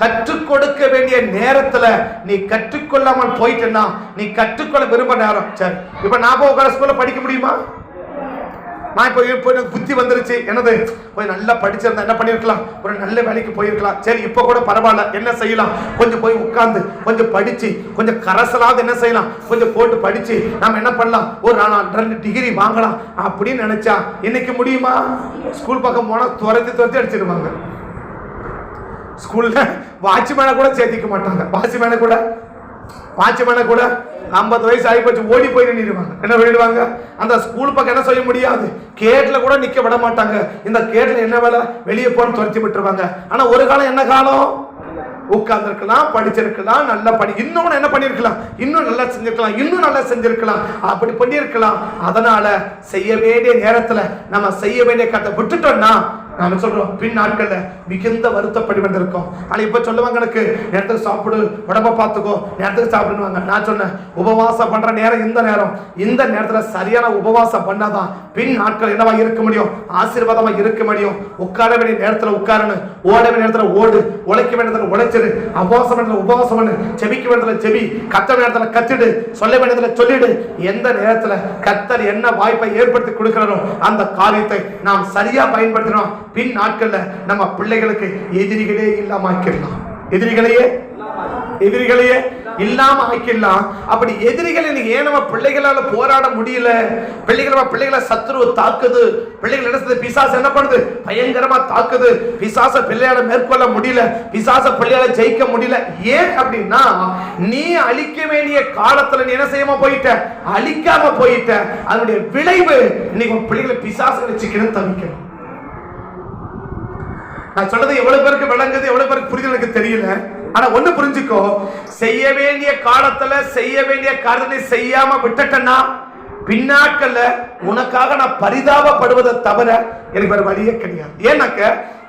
கற்றுக் கொடுக்க வேண்டிய நேரத்துல நீ கற்றுக்கொள்ளாமல் போயிட்டேன்னா நீ கற்றுக்கொள்ள விரும்ப நேரம். சரி, இப்ப நான் போய் ஸ்கூல்ல படிக்க முடியுமா? நான் இப்போ எனக்கு புத்தி வந்துருச்சு, என்னது போய் நல்லா படிச்சிருந்தா என்ன பண்ணிருக்கலாம், ஒரு நல்ல வேலைக்கு போயிருக்கலாம். சரி, இப்போ கூட பரவாயில்ல, என்ன செய்யலாம், கொஞ்சம் போய் உட்கார்ந்து கொஞ்சம் படிச்சு கொஞ்சம் கரசலாவது என்ன செய்யலாம், கொஞ்சம் போட்டு படிச்சு நாம என்ன பண்ணலாம், ஒரு 2 டிகிரி வாங்கலாம் அப்படின்னு நினைச்சா இன்னைக்கு முடியுமா? ஸ்கூல் பக்கம் போனா துரத்தி அடிச்சிருவாங்க. ஸ்கூல்ல வாட்ச்மேனை கூட சேர்த்திக்க மாட்டாங்க. வாட்ச்மேனை கூட 50 வயசு ஆகி போச்சு ஓடி போய் நின்றுடுவாங்க. என்ன பண்ணிடுவாங்க, அந்த ஸ்கூல் பக்கம் என்ன செய்ய முடியாது, கேட்ல கூட நிக்க விட மாட்டாங்க. இந்த கேட்ல என்ன வேலை, வெளியே போன்னு துரத்தி விட்டுருவாங்க. ஆனா ஒரு காலம் என்ன காலம், உட்கார்ந்துருக்கலாம், படிச்சிருக்கலாம், நல்லா இன்னொன்னு என்ன பண்ணிருக்கலாம், இன்னும் நல்லா செஞ்சிருக்கலாம், இன்னும் நல்லா செஞ்சிருக்கலாம், அப்படி பண்ணிருக்கலாம். அதனால செய்ய வேண்டிய நேரத்துல நம்ம செய்ய வேண்டிய கட்டை விட்டுட்டோம்னா நாம சொல்றோம் பின் நாட்கள்ல மிகுந்த வருத்தப்படி வந்திருக்கோம். ஆனா இப்ப சொல்லுவாங்க, எனக்கு நேரத்துக்கு சாப்பிடு, உடம்ப பார்த்துக்கோ, நேரத்துக்கு சாப்பிடுவாங்க. நான் சொன்னேன், உபவாசம் பண்ற நேரம் இந்த நேரத்துல சரியான உபவாசம் பண்ணாதான் பின் நாட்கள் என்னவா இருக்க முடியும், ஆசீர்வாதமா இருக்க முடியும். உட்கார வேண்டிய நேரத்துல உட்காரணும், ஓட வேண்டிய நேரத்துல ஓடு, உழைக்க வேண்டிய நேரத்துல உழைச்சிடு, உபவாசம் வேண்டிய உபவாசம் பண்ணு, செபிக்க வேண்டியதுல செபி, கத்த நேரத்துல கத்திடு, சொல்ல வேண்டியதுல சொல்லிடு. எந்த நேரத்துல கத்தர் என்ன வாய்ப்பை ஏற்படுத்தி கொடுக்கிறாரோ அந்த காரியத்தை நாம் சரியா பயன்படுத்தினோம், பின் நாட்கள்ல நம்ம பிள்ளைகளுக்கு எதிரிகளே இல்லாம ஆக்கிடலாம். எதிரிகளையே இல்லாம ஆக்கிடலாம். அப்படி எதிரிகள் ஏன் நம்ம பிள்ளைகளால போராட முடியல? பிள்ளைகளை சத்துரு தாக்குது, பிள்ளைகள் இடத்துல பிசாசு என்ன பண்ணுது, பயங்கரமா தாக்குது. பிசாச பிள்ளையால மேற்கொள்ள முடியல, பிசாச பிள்ளையால ஜெயிக்க முடியல. ஏன் அப்படின்னா நீ அழிக்க வேண்டிய காலத்துல நீ என்ன செய்யாம போயிட்ட, அழிக்காம போயிட்ட. அதனுடைய விளைவு இன்னைக்கு பிள்ளைகளை பிசாசு வச்சுக்கணும் தவிக்கணும். நான் சொல்றது எவ்வளவு பேருக்கு விளங்குது, எவ்வளவு பேருக்கு புரியுது எனக்கு தெரியல. ஆனா ஒண்ணு புரிஞ்சுக்கோ, செய்ய வேண்டிய காலத்துல செய்ய வேண்டிய காரியத்தை செய்யாம விட்டுட்டேன்னா பின்னாட்கள்ல உனக்காக நான் பரிதாபப்படுவதை தவிர எனக்கு வேற வழியே கிடையாது. ஏன்னாக்க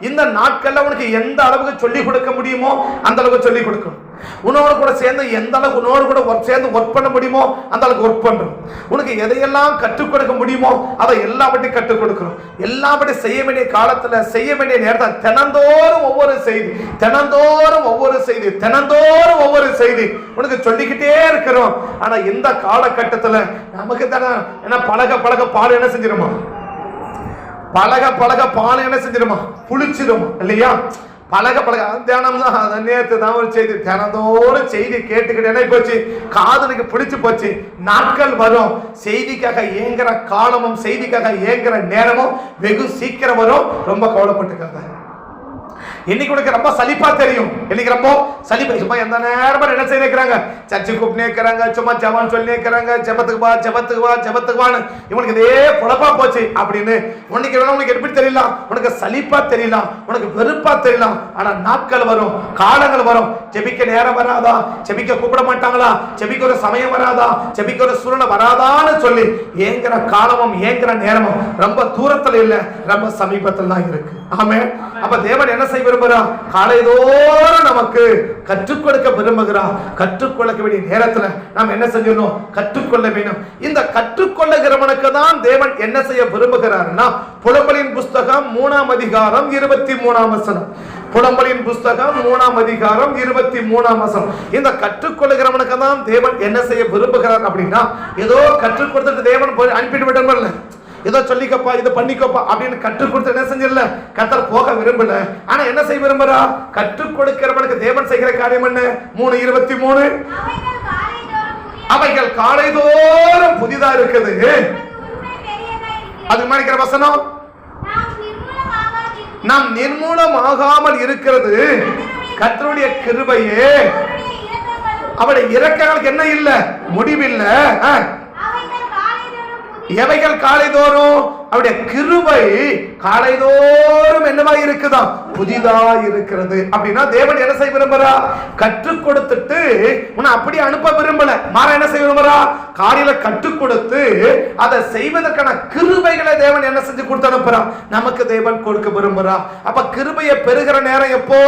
இந்த நாட்கள்ல உனக்கு எந்த அளவுக்கு சொல்லிக் கொடுக்க முடியுமோ அந்த அளவுக்கு சொல்லிக் கொடுக்கணும். உன்னோடு கூட சேர்ந்து எந்த அளவுக்கு உன்னோடு கூட சேர்ந்து ஒர்க் பண்ண முடியுமோ அந்த அளவுக்கு ஒர்க் பண்றோம். உனக்கு எதையெல்லாம் கற்றுக் கொடுக்க முடியுமோ அதை எல்லாவற்றையும் கற்றுக் கொடுக்கிறோம். எல்லாவற்றையும் செய்ய வேண்டிய காலத்துல செய்ய வேண்டிய நேரத்தில் தினந்தோறும் ஒவ்வொரு செய்தி உனக்கு சொல்லிக்கிட்டே இருக்கிறோம். ஆனா இந்த காலகட்டத்துல நமக்கு தானே என்ன பழக பால் என்ன செஞ்சிருமா, பழக பால் என்ன செஞ்சிருமா, புளிச்சிருமா இல்லையா? பழக தியானம் தான். நேற்று தான் ஒரு செய்தி, தினந்தோறும் செய்தி கேட்டுக்கிட்டே போச்சு, காதலுக்கு பிடிச்சு போச்சு. நாட்கள் வரும், செய்திக்காக ஏங்குற காலமும் செய்திக்காக ஏங்குற நேரமும் வெகு சீக்கிரம் வரும். ரொம்ப கவலைப்பட்டுக்காத. இன்னைக்கு உனக்கு ரொம்ப சலிப்பா தெரியும், இன்னைக்கு ரொம்ப சலிப்பா, சும்மா எந்த நேரமா என்ன செய்ய இருக்கிறாங்க, சர்ச்சை கூப்பிட்டு இருக்கிறாங்க, சும்மா ஜவான் சொல்லி இருக்கிறாங்க, ஜபத்துக்கு வான்னு இவனுக்கு இதே பொழப்பா போச்சு அப்படின்னு. உனக்கு வேணா உனக்கு எப்படி தெரியலாம், உனக்கு சலிப்பா தெரியலாம், உனக்கு வெறுப்பா தெரியலாம். ஆனா நாட்கள் வரும், காலங்கள் வரும், ஜெபிக்க நேரம் வராதா, ஜெபிக்க கூப்பிட மாட்டாங்களா, ஜெபிக்க ஒரு சமயம் வராதா, ஜெபிக்க ஒரு சூழ்நிலை வராதான்னு சொல்லி ஏங்குற காலமும் ஏங்குற நேரமும் ரொம்ப தூரத்துல இல்ல, ரொம்ப சமீபத்தில் தான் இருக்கு. ஆமென். அப்ப தேவன் என்ன செய்ய விரும்புகிறார், காலைதோறும் நமக்கு கற்றுக் கொடுக்க விரும்புகிறார். கற்றுக்கொள்ள வேண்டிய நேரத்துல நாம் என்ன செய்யணும், கற்றுக்கொள்ள வேண்டும். இந்த கற்றுக்கொள்ளுகிறவனுக்கு தான் தேவன் என்ன செய்ய விரும்புகிறார்னா, புலம்பலின் புஸ்தகம் 3ஆம் அதிகாரம் 23ஆம் வசனம். புலம்பலின் புஸ்தகம் 3ஆம் அதிகாரம் 23ஆம் வசனம். இந்த கற்றுக்கொள்ளுகிறவனுக்கு தான் தேவன் என்ன செய்ய விரும்புகிறார் அப்படின்னா, ஏதோ கற்றுக் கொடுத்துட்டு தேவன் அனுப்பிட்டு விடல, ஏதோ சொல்லிக்கப்பா இதை பண்ணிக்கப்பா அப்படின்னு கற்றுக் கொடுத்து என்ன செஞ்சிடல, கர்த்தர் போக விரும்பல. ஆனா என்ன செய்ய விரும்புறா, கற்றுக் கொடுக்கிறவனுக்கு தேவன் செய்கிற காரியம் என்ன? 3:23, அவைகள் காலைதோறும் புதிதா இருக்குது. அதுக்கு மாதிரி வசனம், நாம் நிர்மூலமாகாமல் இருக்கிறது கர்த்தருடைய கிருபையே, அவருடைய இரக்கங்களுக்கு என்ன இல்ல, முடிவில்லை. எவைகள் காலைதோறும்? அவருடைய கிருபை காலைதோறும் என்னவா இருக்குதாம்? புதிதா இருக்கிறது. அப்படின்னா தேவன் என்ன செய்ய விரும்புறா? கற்றுக் கொடுத்துட்டு உன்னை அப்படி அனுப்ப விரும்பல. மாற என்ன செய்ய விரும்புறா? காலையில கற்றுக் கொடுத்து அதை செய்வதற்கான கிருபைகளை தேவன் என்ன செஞ்சு கொடுத்து அனுப்புறா? நமக்கு தேவன் கொடுக்க விரும்புறா. அப்ப கிருபையை பெறுகிற நேரம் எப்போ?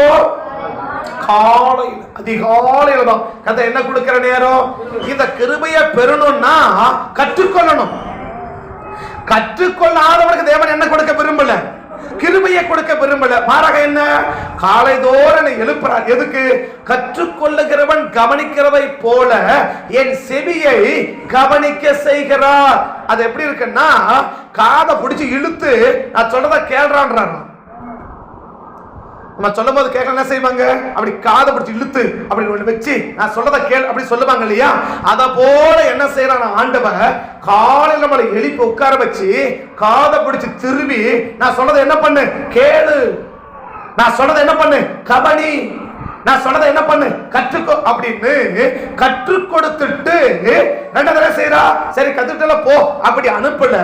காலையில், அதிகாலையில தான். கதை என்ன கொடுக்கிற நேரம்? இந்த கிருபையை பெறணும்னா கற்றுக்கொள்ளணும். கற்றுக்கொள்ளாதவருக்கு தேவன் என்ன கொடுக்க விரும்பல? கிருபையை கொடுக்க விரும்பல. மாறாக என்ன? காலைதோறும் எழுப்புறார். எதுக்கு? கற்றுக்கொள்ளுகிறவன் கவனிக்கிறதை போல என் செவியை கவனிக்க செய்கிறார். அது எப்படி இருக்குன்னா, காதை பிடிச்சு இழுத்து நான் சொல்றத கேள்றான்றான். நம்ம சொல்லும் போது கேட்க என்ன செய்வாங்க? அப்படி காதை பிடிச்சி இழுத்து அப்படி ஒண்ணு வச்சு நான் சொல்றத கேள் அப்படி சொல்லுவாங்க இல்லையா? அத போல என்ன செய்யறான் ஆண்டவர்? காலையில நம்மளை எழுப்பி உட்கார வச்சு காதை பிடிச்சு திரும்பி நான் சொல்றதை என்ன பண்ணு? கேளு. நான் சொல்றதை என்ன பண்ணு? கவனி. நான் சொன்னதை என்ன பண்ணு? கற்றுக்கோ அப்படின்னு கற்றுக் கொடுத்துட்டு ரெண்டாவது செய்யறா. சரி கத்துட்டல போ அப்படி அனுப்பல.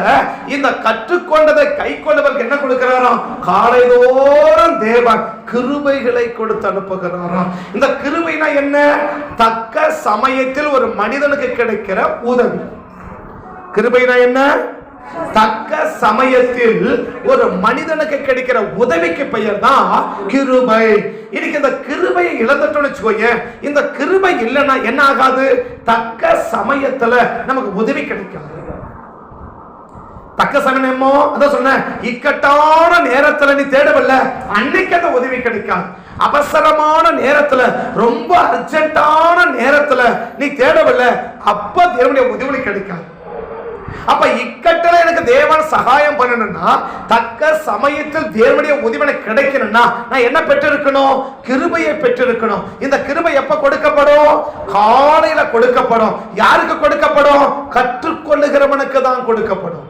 இந்த கற்றுக்கொண்டதை கை கொண்டவருக்கு என்ன கொடுக்கிறாராம்? காலைதோறும் தேவன் கிருபைகளை கொடுத்து அனுப்புகிறாராம். இந்த கிருபைனா என்ன? தக்க சமயத்தில் ஒரு மனிதனுக்கு கிடைக்கிற உதவி. கிருபைனா என்ன? தக்க சமயத்தில் ஒரு மனிதனுக்கு கிடைக்கிற உதவிக்கு பெயர் தான் கிருபை. இன்னைக்கு இந்த கிருபையை இழந்துட்டோம்னு வச்சுக்கோங்க. இந்த கிருபை இல்லைன்னா என்ன ஆகாது? தக்க சமயத்துல நமக்கு உதவி கிடைக்காது. தக்க சமயமோ அதான் சொன்ன, இக்கட்டான நேரத்துல நீ தேடவில்லை, அன்னைக்கு அந்த உதவி கிடைக்காது. அவசரமான நேரத்துல, ரொம்ப அர்ஜென்டான நேரத்துல நீ தேடவில்லை, அப்ப தேவனுடைய உதவி கிடைக்காது. அப்ப இக்கட்டல எனக்கு தேவன் சகாயம் பண்ணணும்னா, தக்க சமயத்தில் தேவனுடைய உதவி கிடைக்கணும்னா நான் என்ன பெற்றிருக்கணும்? கிருபையை பெற்றிருக்கணும். இந்த கிருபை எப்ப கொடுக்கப்படும்? காலையில கொடுக்கப்படும். யாருக்கு கொடுக்கப்படும்? கற்றுக்கொள்ளுகிறவனுக்கு தான் கொடுக்கப்படும்.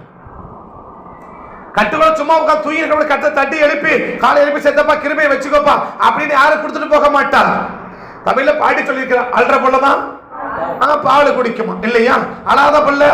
கட்டுக்கொள்ள சும்மா உட்காந்து தூங்கி இருக்க கட்ட தட்டி எழுப்பி காலை எழுப்பி சேர்த்தப்பா கிருபையை வச்சுக்கோப்பா அப்படின்னு யாரும் கொடுத்துட்டு போக மாட்டா. தமிழ்ல பாட்டி சொல்லியிருக்கிற அல்ற புள்ளதான் பால் குடிக்குமா இல்லையா? அழாத புள்ள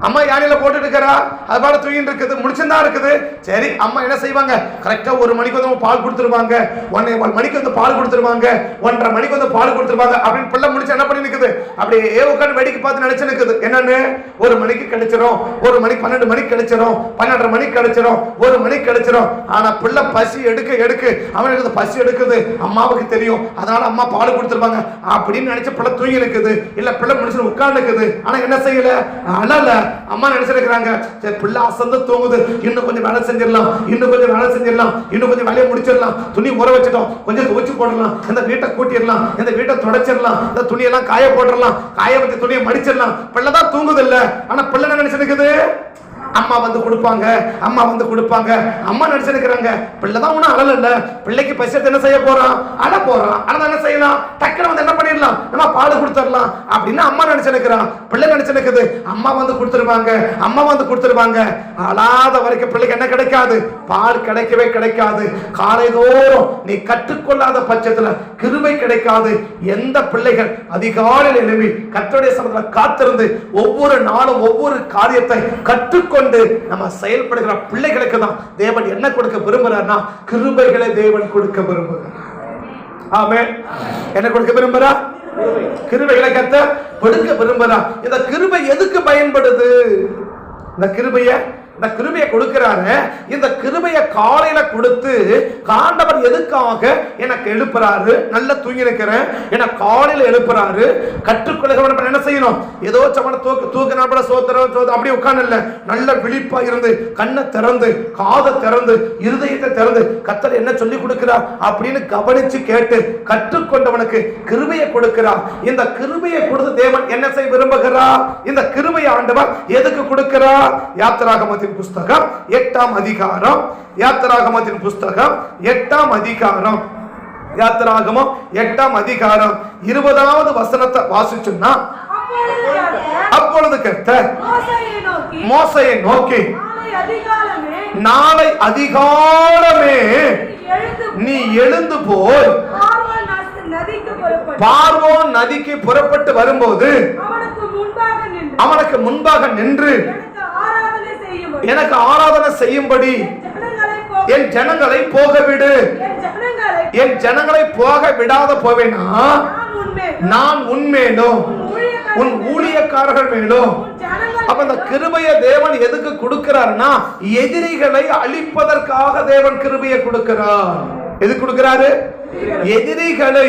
அம்மா யானையில போட்டு இருக்கிறா, அது பாட தூங்கிட்டு இருக்குது, முடிச்சுதான் இருக்குது. சரி அம்மா என்ன செய்வாங்க? கரெக்டா 1 மணிக்கு வந்து பால் கொடுத்துருவாங்க, 1 மணிக்கு வந்து பால் கொடுத்துருவாங்க, 1:30 மணிக்கு வந்து பால் கொடுத்துருவாங்க அப்படின்னு பிள்ளை முடிச்சு என்ன பண்ணி நிக்குது? அப்படியே உட்காந்து வேடிக்கை பார்த்து நினைச்சு நிக்குது. என்னன்னு? 1 மணிக்கு கிடைச்சிரும், 1 மணிக்கு 12 மணிக்கு கிடைச்சிரும், 12:30 மணிக்கு கிடைச்சிரும், 1 மணிக்கு கிடைச்சிரும். ஆனா பிள்ளை பசி எடுக்கு அவனுக்கு பசி எடுக்குது, அம்மாவுக்கு தெரியும், அதனால அம்மா பால் கொடுத்துருவாங்க அப்படின்னு நினைச்சு பிள்ளை தூங்கி இருக்குது. இல்ல பிள்ளை முடிச்சு உட்கார்ந்து இருக்குது. ஆனா என்ன செய்யல? அழல. அம்மா நினைச்சிருக்கிறாங்க, சரி பிள்ளை அசந்து தூங்குது, இன்னும் கொஞ்சம் வேலை செஞ்சிடலாம், இன்னும் கொஞ்சம் வேலை செஞ்சிடலாம், இன்னும் கொஞ்சம் வேலையை முடிச்சிடலாம், துணி ஊற வச்சிட்டோம், கொஞ்சம் துவைச்சு போடலாம், இந்த வீட்டை கூட்டிடலாம், இந்த வீட்டை துடைச்சிடலாம், இந்த துணியெல்லாம் காய போட்டுடலாம், காய வச்சு துணியை மடிச்சிடலாம். பிள்ளை தான் தூங்குது இல்ல. ஆனா பிள்ளை என்ன நினைச்சிருக்குது? அம்மா வந்து கொடுப்பாங்க, அம்மா வந்து கொடுப்பாங்க. அம்மா நினைச்சிருக்கிறாங்க பிள்ளைதான் ஒன்னும் அழல இல்ல, பிள்ளைக்கு பசியத்தை என்ன செய்ய போறான்? அழ போறான். ஆனா என்ன செய்யலாம்? டக்குனு வந்து என்ன பண்ணிடலாம், நம்ம பால் கொடுத்துடலாம் அப்படின்னு அம்மா நினைச்சிருக்கிறான். பிள்ளை நினைச்சிருக்குது அம்மா வந்து கொடுத்துருவாங்க, அம்மா வந்து கொடுத்துருவாங்க. அழாத வரைக்கும் பிள்ளைக்கு என்ன கிடைக்காது? பால் கிடைக்கவே கிடைக்காது. காலைதோறும் நீ கற்றுக்கொள்ளாத பட்சத்துல கிருபை கிடைக்காது. எந்த பிள்ளைகள் அதிகாலையில் எழுப்பி கர்த்தருடைய சமூகத்தில் காத்திருந்து ஒவ்வொரு நாளும் ஒவ்வொரு காரியத்தை கற்றுக்கொண்டு நம்ம செயல்படுகிற பிள்ளைகளுக்கு தான் தேவன் என்ன கொடுக்க விரும்புறார்னா கிருபைகளை தேவன் கொடுக்க விரும்புகிறார். ஆமென். என்ன கொடுக்க விரும்புறா? கிருபைகளை கர்த்தர் கொடுக்க விரும்புறார். இந்த கிருபை எதுக்கு பயன்படுது? இந்த கிருபையை கொடுக்கிறாரு. இந்த கிருபையை காலையில கொடுத்து ஆண்டவர் எதுக்காக எனக்கு எழுப்புறாரு? நல்ல தூங்கி இருக்கிறேன், எனக்கு காலையில எழுப்புறாரு. கற்றுக்கொள்ளுகிறவன் என்ன செய்யணும்? ஏதோ சமண தூக்கின சோத்திரம் அப்படி உட்கார்ந்து இல்ல, நல்ல விழிப்பா இருந்து கண்ணை திறந்து காதை திறந்து இருதயத்தை திறந்து கர்த்தர் என்ன சொல்லி கொடுக்கிறார் அப்படின்னு கவனிச்சு கேட்டு கற்றுக்கொண்டவனுக்கு கிருபையை கொடுக்கிறார். இந்த கிருபையை கொடுத்து தேவன் என்ன செய்ய விரும்புகிறார்? இந்த கிருபையை ஆண்டவர் எதுக்கு கொடுக்கிறார்? யாத்திராகமத்தின் புஸ்தகம் 8ஆம் அதிகாரம், யாத்திராகமத்தின் புஸ்தகம் 8ஆம் அதிகாரம், யாத்திராகமம் 8ஆம் அதிகாரம் 20வது வசனத்தை வாசிச்சோம்னா, அப்பொழுது கர்த்தர் மோசேயை நோக்கி, நாளை அதிகாலமே நீ எழுந்து போய் பார்வோன் நதிக்கு புறப்பட்டு வரும்போது அவனுக்கு முன்பாக நின்று எனக்கு ஆராதனை செய்யும்படி என் ஜனங்களை போக விடு. என் ஜனங்களை போக விடாத போவேனா நான் உன்மேலும் உன் ஊழியக்காரர்கள் மேலும். அப்ப இந்த கிருபையை தேவன் எதுக்கு கொடுக்கிறார்னா எதிரிகளை அழிப்பதற்காக தேவன் கிருபையை கொடுக்கிறார். எது கொடுக்கிறாரு? எதிரிகளை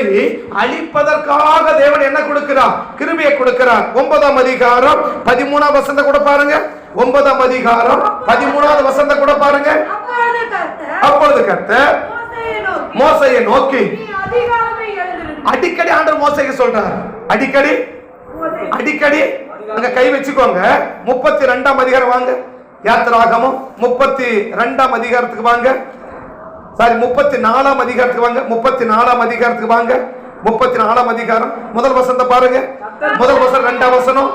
அழிப்பதற்காக தேவன் என்ன கொடுக்கிறார்? கிருபையை கொடுக்கிறார். 9ஆம் அதிகாரம் 13ஆம் வசனத்தை கூட பாருங்க. 9ஆம் அதிகாரம் 13ஆவது வசனத்தை கூட பாருங்க. அப்பொழுது கர்த்தர் மோசேயை நோக்கி, அடிக்கடி ஆண்டவர் மோசேக்கு சொல்றார், அடிக்கடி அங்க கை வச்சுக்கோங்க. 32ஆம் அதிகாரம் வாங்க. யாத்திராகமம் 32ஆம் அதிகாரத்துக்கு வாங்க. சாரி 34ஆம் அதிகாரத்துக்கு வாங்க. 34ஆம் அதிகாரத்துக்கு வாங்க. 34ஆம் அதிகாரம் முதல் வசனத்தை பாருங்க. முதல் வசனம் 2ஆம் வசனம்.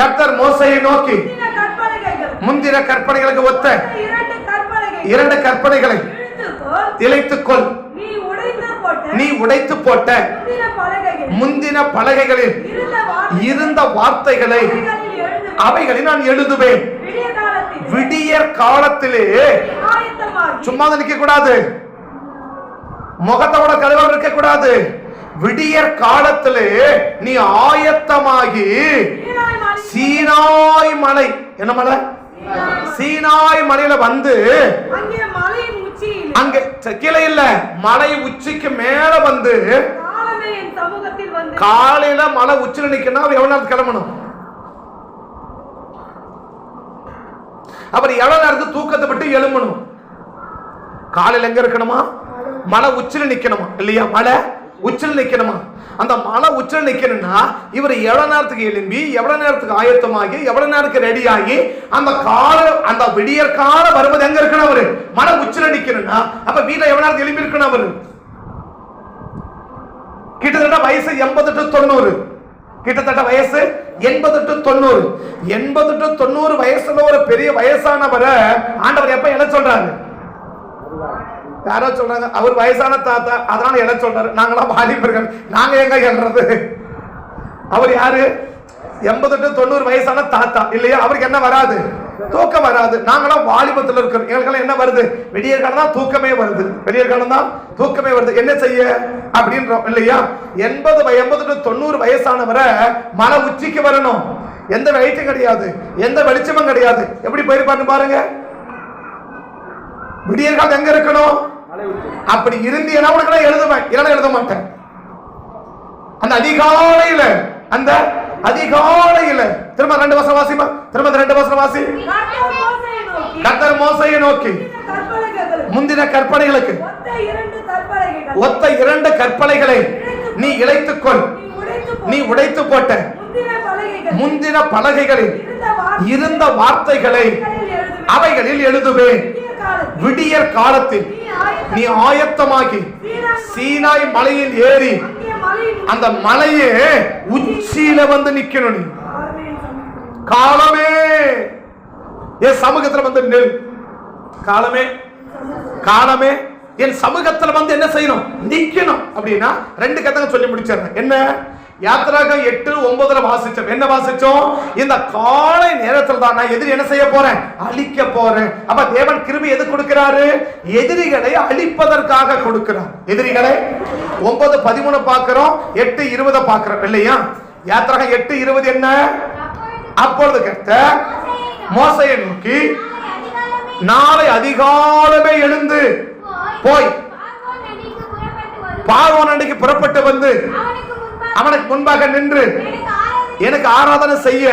கர்த்தர் மோசேயை நோக்கி முந்தின கற்பனைகளுக்கு ஒத்த 2 கற்பனைகளை இழைத்துக்கொள். நீ உடைத்து போட்ட முந்தின பலகைகளில் இருந்த வார்த்தைகளை அவைகளில் நான் எழுதுவேன். விடியற் காலத்திலே சும்மா நிற்க கூடாது, முகத்தோட கழுவ இருக்க கூடாது. விடியற் காலத்திலே நீ ஆயத்தமாகி சீனாய் மலை, என்ன மலை? சீனாய் மலையில வந்து அங்க கீழே இல்ல, மலை உச்சிக்கு மேல வந்து காலையில மலை உச்சில நிக்கணும். எவ்வளவு நேரம் கிளம்பணும்? அப்புறம் எவ்வளவு நேரத்துக்கு தூக்கத்தை விட்டு எழும்பணும்? காலையில எங்க இருக்கணுமா? மலை உச்சில நிக்கணுமா இல்லையா? மலை உச்சில நிக்கணுமா? அந்த மலை உச்சில நிக்கணும்னா இவர் எவ்வளவு நேரத்துக்கு எழும்பி, எவ்வளவு நேரத்துக்கு ஆயத்தமாகி, எவ்வளவு நேரத்துக்கு ரெடி ஆகி அந்த கால அந்த விடியற் கால வருவது எங்க இருக்கணும்? அவரு மலை உச்சில நிக்கணும்னா அப்ப வீட்டுல எவ்வளவு நேரத்துக்கு எழும்பி இருக்கணும்? அவரு கிட்டத்தட்ட வயசு 80 to 90. கிட்டத்தட்ட வயசு 80 to 90. 80 to 90 வயசுல ஒரு பெரிய வயசானவரை ஆண்டவர் எப்ப எழ சொல்றாரு? யாரோ சொல்றாங்க அவர் வயசான தாத்தா, அதனால எழ சொல்றாரு. நாங்களாம் வாலிபர்கள், நாங்க எங்க எழ்றது? அவர் யாரு? 80 to 90 வயசான தாத்தா இல்லையா? அவருக்கு என்ன வராது? தூக்கம் வராது. நாங்களாம் வாலிபத்தில் இருக்கிறோம். எங்களுக்கெல்லாம் என்ன வருது? விடியற் காலம் தான் தூக்கமே வருது. விடியற் காலம் தான் தூக்கமே வருது. என்ன செய்ய அப்படின்றோம் இல்லையா? 80 to 90 வயசானவரை மலை உச்சிக்கு வரணும். எந்த வெயிட்டும் கிடையாது, எந்த வெளிச்சமும் கிடையாது. எப்படி போயிருப்பாருன்னு பாருங்க. விடியற் காலம் எங்க இருக்கணும்? அப்படி இருந்தீங்கன்னா உனக்கு நான் எழுதுவேன், இல்லைன்னா எழுத மாட்டேன். அந்த அதிகாலையில, அந்த அதிகாலையில திரும்ப 2 வசனம் வாசிமா. திரும்ப 2 வசனம் வாசி. கர்த்தர் மோசேயை நோக்கி முந்தின கற்பனைகளுக்கு ஒத்த 2 கற்பனைகளை நீ இழைத்துக்கொள். நீ உடைத்து போட்ட முந்தின பலகைகளில் இருந்த வார்த்தைகளை அவைகளில் எழுதுவேன். விடியற் காலத்தில் நீ ஆயத்தமாகி சீனாய் மலையில் ஏறி அந்த மலையே உச்சியில வந்து நிக்கணும். நீ காலமே என் சமூகத்துல வந்து நெல். காலமே காலமே என் சமூகத்துல வந்து என்ன செய்யணும்? நிக்கணும். அப்படின்னா 2 கதைங்க சொல்லி முடிச்சிடறேன். என்ன? யாத்திராகம் 8:9 வாசிச்சோம். என்ன வாசிச்சோம்? இந்த காலை நேரத்தில் தான் நான் எதிரி என்ன செய்ய போறேன்? அழிக்க போறேன். அப்ப தேவன் கிருபை எது கொடுக்கிறாரு? எதிரிகளை அழிப்பதற்காக கொடுக்கிறார். எதிரிகளை 9:13 பார்க்கிறோம், 8:20 பார்க்கிறோம் இல்லையா? யாத்திராகம் 8:20 என்ன? அப்பொழுது கர்த்தர் மோசேயை நோக்கி நாளை அதிகாலமே எழுந்து போய் பார்வோன் அன்னைக்கு புறப்பட்டு வந்து அவனுக்கு முன்பாக நின்று எனக்கு ஆராதனை செய்ய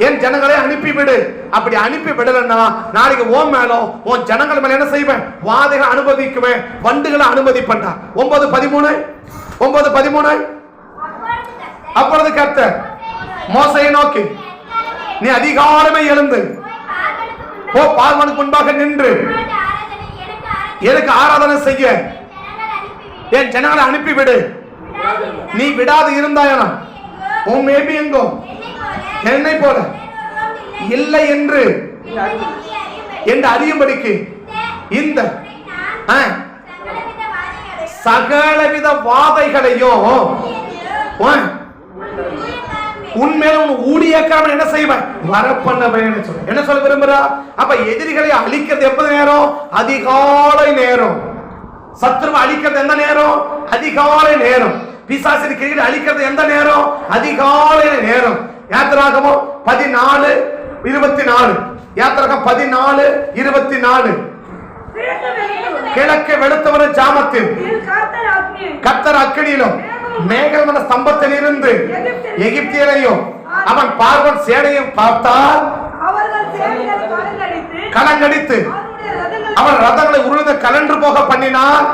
என் ஜனங்களை அனுப்பிவிடு. அப்படி அனுப்பி விடலன்னா நாளைக்கு ஓம் மேலும் உன் ஜனங்கள் மேல என்ன செய்வேன்? வாதைகளை அனுமதிக்குவேன், வண்டுகளை அனுமதிப்பேன். 9:13 அப்பொழுது கர்த்தர் மோசேயை நோக்கி நீ அதிகாலமே எழுந்து போ, பார்வோனுக்கு முன்பாக நின்று எனக்கு ஆராதனை செய்ய என் ஜனங்களை அனுப்பிவிடு. நீ விடாது இருந்தாயனா உன் மேபி எங்கோ என்னை போல இல்லை என்று அறியும்படிக்கு இந்த சகலவித வாதைகளையும் உன்மேல உன் ஊழியக்காரன் என்ன செய்வேன், வரப்பண்ணவேன்னு சொல்ல. என்ன சொல்ல விரும்புறா? அப்ப எதிரிகளை அழிக்கிறது எப்ப நேரம்? அதிகாலை நேரம். சத்துருவை அழிக்கிறது எந்த நேரம்? அதிகாலை நேரம். பிசாசின் கிரியை அழிக்கிறது எந்த நேரம்? அதிகாலை நேரம். யாத்திராகமம் 14:24. யாத்திராகம் 14:24. கிழக்கு வெளுத்தவர ஜாமத்தில் கர்த்தர் அக்கினியிலும் மேகமன ஸ்தம்பத்தில் இருந்து எகிப்தியரையும் அவன் பார்வன் சேனையும் பார்த்தார். கலங்கடித்து அவன் ரதங்களை உருள கலன்று போக பண்ணினார்.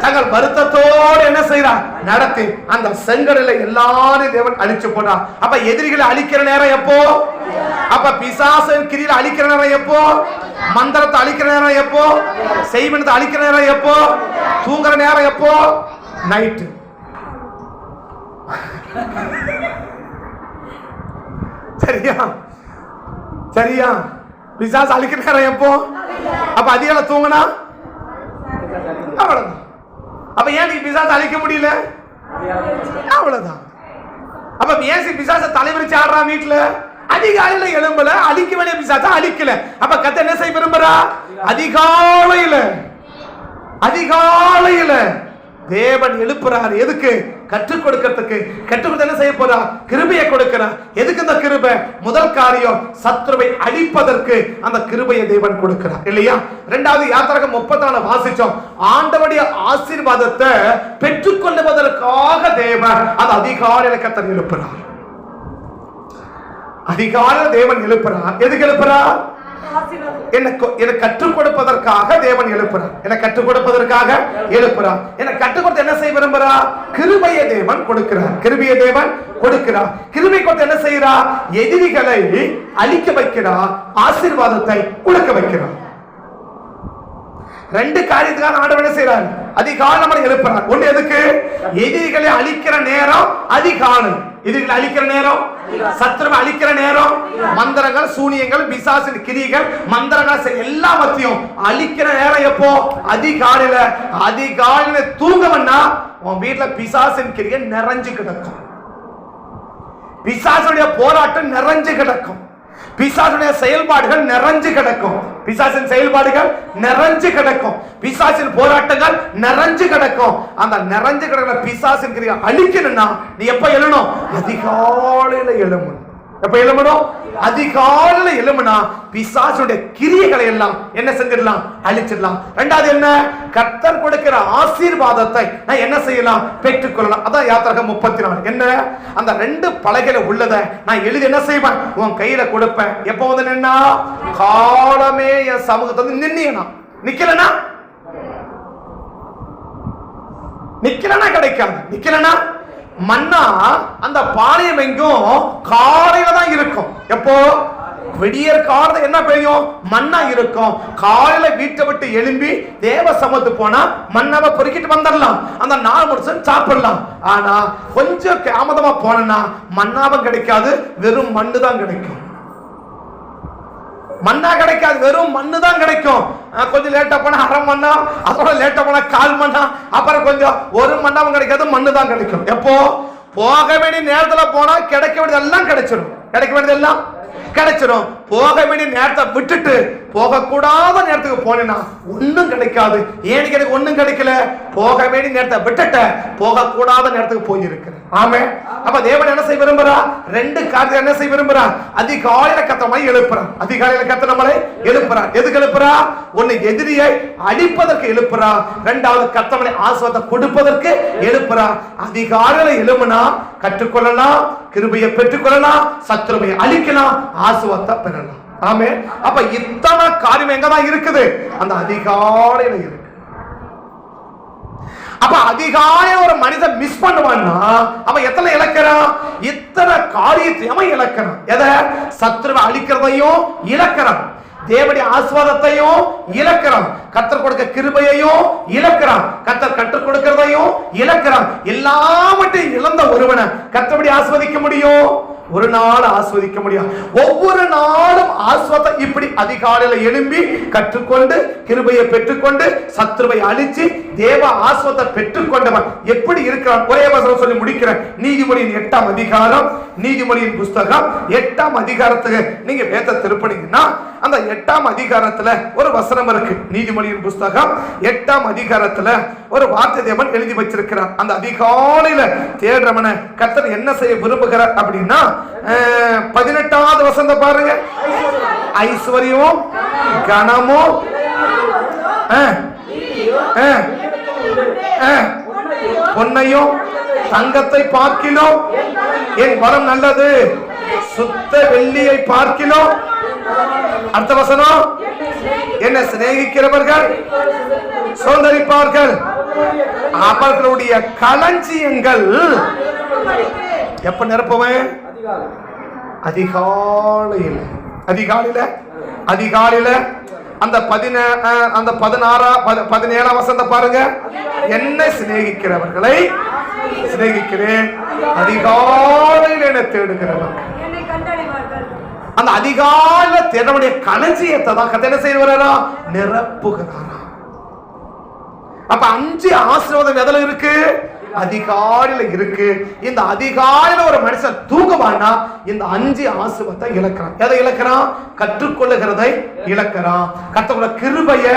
தங்கள் வருத்தத்தோடு என்ன செய்யறார்? நடத்தி அந்த செங்கடலை எல்லாரும் தேவன் அழிச்சு போனார். அப்ப எதிரிகளை அழிக்கிற நேரம் எப்போ? அப்ப பிசாசின் கிரியை அழிக்கிற நேரம் எப்போ? மந்திரத்தை அழிக்கிற நேரம் எப்போ? செய்வனத்தை அழிக்கிற நேரம் எப்போ? தூங்குற நேரம் எப்போ? நைட்டு. சரியா? சரியா? பிசாசு அழிக்கிற நேரம் எப்போ? அப்ப அதிகாலை தூங்கினா அவ்வளவுதான். அப்ப ஏன் நீ பிசாசு அழிக்க முடியல? அவ்வளவுதான். அப்ப ஏன் பிசாச தலைவரிச்சு ஆடுறான் வீட்டுல? அதிகாலையில எழும்பல, அழிக்க வேண்டிய பிசாச அழிக்கல. அப்ப கர்த்தர் என்ன செய்ய விரும்புறா? அதிகாலையில தேவன் எழுப்புறார். எதுக்கு? கற்றுக் கொடுக்கிறதுக்கு. கற்றுக் கொடுத்து என்ன செய்ய போறார்? கிருபையை கொடுக்கிறார். எதுக்கு இந்த கிருபை? முதல் காரியம் சத்துருவை அழிப்பதற்கு அந்த கிருபையை தேவன் கொடுக்கிறார் இல்லையா? இரண்டாவது யாத்திராகமம் 34 வாசிச்சோம். ஆண்டவருடைய ஆசீர்வாதத்தை பெற்றுக் கொள்வதற்காக தேவன் அந்த அதிகாலையில கர்த்தர் எழுப்புறார். அதிகாலையில தேவன் எழுப்புறார். எதுக்கு எழுப்புறார்? எனக்கு கற்றுக் கொடுப்பதற்காக தேவன் எழுப்புறார். எனக்கு கற்றுக் கொடுப்பதற்காக எழுப்புறார். எனக்கு கற்றுக் கொடுத்து என்ன செய்ய விரும்புறார்? கிருபையை தேவன் கொடுக்கிறார். கிருபையை தேவன் கொடுக்கிறார். கிருபை கொடுத்து என்ன செய்யறார்? எதிரிகளை அழிக்க வைக்கிறார், ஆசீர்வாதத்தை கொடுக்க வைக்கிறார். ரெண்டு காரியத்துக்காக ஆண்டவர் என்ன செய்யறார்? அதிகாலை எழுப்புறார். ஒன்று எதுக்கு? எதிரிகளை அழிக்கிற நேரம் அதிகாலை. எதிரிகளை அழிக்கிற நேரம், சத்துருவை அழிக்கிற நேரம், மந்திரங்கள், சூனியங்கள், பிசாசின் கிரிகள், மந்திரங்கள் எல்லாவற்றையும் அழிக்கிற நேரம் எப்போ? அதிகாலையில. அதிகாலையில தூங்கவன்னா உன் வீட்டுல பிசாசின் கிரியை நிறைஞ்சு கிடக்கும். பிசாசுடைய போராட்டம் நிறைஞ்சு கிடக்கும். பிசாசுடைய செயல்பாடுகள் நிறைஞ்சு கிடக்கும். பிசாசின் செயல்பாடுகள் நிறைஞ்சு கிடக்கும். பிசாசின் போராட்டங்கள் நிறைஞ்சு கிடக்கும். அந்த நிறைஞ்சு கிடக்கிற பிசாசின் கிரியை அழிக்கணும்னா நீ எப்ப எழணும்? அதிகாலையில எழும்பணும். எப்ப எழும்பணும்? அதிகாலையில எழும்புனா பிசாசுடைய கிரியைகளை எல்லாம் என்ன செஞ்சிடலாம்? அழிச்சிடலாம். இரண்டாவது என்ன? கர்த்தர் கொடுக்கிற ஆசீர்வாதத்தை நான் என்ன செய்யலாம்? பெற்றுக்கொள்ளலாம். அதான் யாத்திராகமம் 34. என்ன? அந்த ரெண்டு பலகையில உள்ளத நான் எழுதி என்ன செய்வேன்? உன் கையில கொடுப்பேன். எப்ப வந்து நின்னா? காலமே என் சமூகத்தை வந்து நின்னா. நிக்கலனா கிடைக்காது. நிக்கலனா மன்னா அந்த பாளையம் எங்கும் காலையில தான் இருக்கும். எப்போ? விடியற் காலத்துல என்ன பெய்யும்? மன்னா இருக்கும். காலையில வீட்டை விட்டு எழும்பி தேவ சமத்து போனா மன்னாவை பொறுக்கிட்டு வந்துடலாம். அந்த நாள் முடிச்சு சாப்பிடலாம். ஆனா கொஞ்சம் தாமதமா போனா மன்னாவும் கிடைக்காது, வெறும் மண்ணு தான் கிடைக்கும். மண்ணா கிடைக்காது, வெறும் மண்ணு தான் கிடைக்கும். கொஞ்சம் லேட்டா போனா அரை மண்ணா, அதோட லேட்டா போனா கால் மண்ணா, அப்புறம் கொஞ்சம் ஒரு மண்ணாவும் கிடைக்காது, மண்ணு தான் கிடைக்கும். எப்போ? போக வேண்டிய நேரத்துல போனா கிடைக்க வேண்டியதெல்லாம் கிடைச்சிடும். கிடைக்க வேண்டியதெல்லாம் கிடைச்சிடும். போக வேண்டிய நேரத்தை விட்டுட்டு போக கூடாத நேரத்துக்கு போனேன்னா ஒன்னும் கிடைக்காது. ஏன் எனக்கு ஒன்னும் கிடைக்கல? போக வேண்டிய நேரத்தை விட்டுட்ட, போக கூடாத நேரத்துக்கு போயிருக்கிறேன். ஆமே. அப்ப தேவன் என்ன செய்ய விரும்புறா? ரெண்டு காரியத்தை என்ன செய்ய விரும்புறா? அதிகாலையில கத்தமாய் எழுப்புறான். அதிகாலையில கத்த நம்மளை எழுப்புறான். எதுக்கு எழுப்புறா? ஒன்னு எதிரியை அழிப்பதற்கு எழுப்புறா. இரண்டாவது கத்தமலை ஆசீர்வாதத்தை கொடுப்பதற்கு எழுப்புறா. அதிகாலையில எழுப்புனா கற்றுக்கொள்ளலாம், கிருபையை பெற்றுக்கொள்ளலாம், சத்துருவை அழிக்கலாம், ஆசீர்வாதத்தை பெறலாம். ஆமே. அப்ப இத்தனை காரியம் எங்கதான் இருக்குது? அந்த அதிகாலையில இருக்கு. அப்ப அதிகாலை ஒரு மனிதன் மிஸ் பண்ணுவான்னா அவன் எத்தனை இழக்கிறான்? இத்தனை காரியத்தையும் இழக்கிறான். எதை? சத்துருவை அழிக்கிறதையும் இழக்கிறான், தேவனுடைய ஆசீர்வாதத்தையும் இழக்கிறான், கர்த்தர் கொடுக்க கிருபையையும் இழக்கிறான், கர்த்தர் கற்றுக் கொடுக்கிறதையும் இழக்கிறான். எல்லாவற்றையும் இழந்த ஒருவனை கர்த்தர் ஆசீர்வதிக்க முடியும்? ஒரு நாள் ஆஸ்வதிக்க முடியாது. ஒவ்வொரு நாளும் ஆஸ்வாதம் இப்படி அதிகாலையில எழும்பி கற்றுக்கொண்டு கிருபையை பெற்றுக்கொண்டு சத்துருவை அழிச்சு தேவ ஆஸ்வாதத்தை பெற்றுக்கொண்டவன் எப்படி இருக்கிறான்? ஒரே வசனம் சொல்லி முடிக்கிறேன். நீதிமொழியின் 8ஆம் அதிகாரம், நீதிமொழியின் புஸ்தகம் 8ஆம் அதிகாரத்துக்கு நீங்க வேத திருப்பினீங்கன்னா அந்த 8ஆம் அதிகாரத்துல ஒரு வசனம் இருக்கு. நீதிமொழியின் புஸ்தகம் 8ஆம் அதிகாரத்துல ஒரு வார்த்தை தேவன் எழுதி வச்சிருக்கிறார். அந்த அதிகாலையில தேடுறவனை கர்த்தர் என்ன செய்ய விரும்புகிறார் அப்படின்னா 18வது வசனம் பாருங்க. ஐஸ்வர்யம் கனமும் பொன்னையும் தங்கத்தை பார்க்கிலும் என் வரம் நல்லது, சுத்த வெள்ளியை பார்க்கிலும். அடுத்த வசனம், என்ன சிநேகிக்கிறவர்கள் சுதந்தரிப்பார்கள், அவர்களுடைய களஞ்சியங்கள் எப்ப நிரப்புவேன்? அதிகாலையில். அதிகாலையில அந்த 17ஆம் வசனம் பாருங்க. என்னை சிநேகிக்கிறவர்களை சிநேகிக்கிறேன், அதிகாலையில் என்னை தேடுகிறவர்கள். அந்த அதிகாலையில தேடவுடைய களஞ்சியத்தை தான் கர்த்தர் என்ன செய்வாரா? நிரப்புகிறாரா. அப்ப 5 ஆசீர்வாதம் எதுல இருக்கு? அதிகாலையில இருக்கு. இந்த அதிகாலையில ஒரு மனுஷன் தூங்குவானா இந்த 5 ஆசீர்வாதத்தை இழக்கிறான். எதை இழக்கிறான்? கற்றுக்கொள்ளுகிறதை இழக்கிறான், கர்த்தருடைய கிருபையை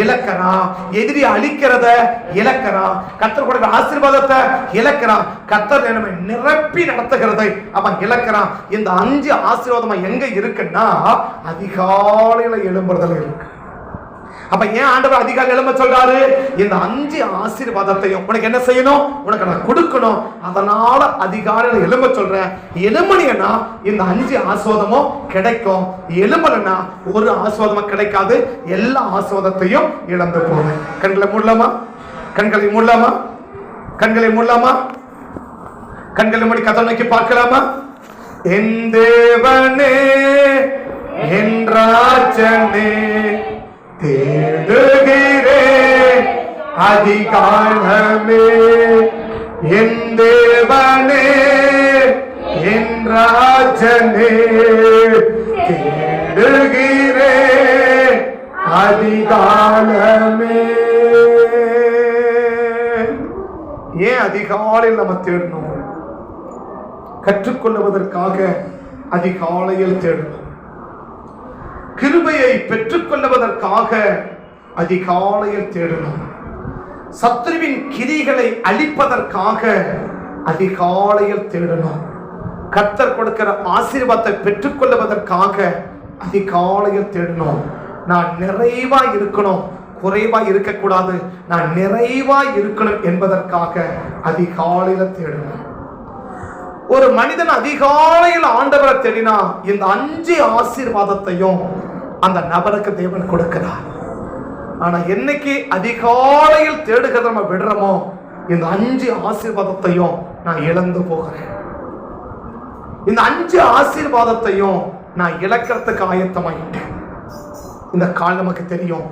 இழக்கிறான், எதிரி அழிக்கிறத இழக்கிறான், கர்த்தர் கொடுக்கிற ஆசீர்வாதத்தை இழக்கிறான், கர்த்தர் நம்மை நிரப்பி நடத்துகிறதை அவன் இழக்கிறான். இந்த 5 ஆசீர்வாதம் எங்க இருக்குன்னா அதிகாலையில எழும்புறதுல இருக்கு. அப்ப ஏன் ஆண்டவர் அதிகாலை எழும்ப சொல்றாரு? இந்த 5 ஆசீர்வாதத்தையும் உனக்கு என்ன செய்யணும்? உனக்கு நான் கொடுக்கணும். அதனால அதிகாலையில எழும்ப சொல்றேன். எழும்புனா இந்த 5 ஆசீர்வாதமும் கிடைக்கும். எழும்பலன்னா ஒரு ஆசீர்வாதமும் கிடைக்காது. எல்லா ஆசீர்வாதத்தையும் இழந்து போவேன். கண்களை மூடலாமா? கண்களை மூடலாமா? கண்களை மூடலாமா? கண்களை மூடி கதை நோக்கி பார்க்கலாமா? என் தேவனே என் ராஜனே தேடுகிறேன் அதிகாலமே, என் தேவனே என் ராஜனே தேடுகிறேன் அதிகாலமே. ஏன் அதிகாலையில் நம்ம தேடணும்? கற்றுக்கொள்வதற்காக அதிகாலையில் தேடணும். கிருபையை பெற்றுக்கொள்வதற்காக அதிகாலையில் தேடணும். சத்துருவின் கிரிகளை அழிப்பதற்காக அதிகாலையில் தேடணும். கர்த்தர் கொடுக்கிற ஆசீர்வாதத்தை பெற்றுக்கொள்வதற்காக அதிகாலையில் தேடணும். நான் நிறைவா இருக்கணும், குறைவா இருக்கக்கூடாது, நான் நிறைவா இருக்கணும் என்பதற்காக அதிகாலையில் தேடணும். ஒரு மனிதன் அதிகாலையில் ஆண்டவரை தேடினா இந்த 5 ஆசீர்வாதத்தையும் அந்த நபருக்கு தேவன் கொடுக்கிறார். ஆனா என்னைக்கு அதிகாலையில் தேடுகிறத நம்ம விடுறோமோ இந்த 5 ஆசீர்வாதத்தையும் நான் இழந்து போகிறேன். இந்த 5 ஆசீர்வாதத்தையும் நான் இழக்கிறதுக்கு ஆயத்தமாயிட்டேன். இந்த கால் நமக்கு தெரியும்.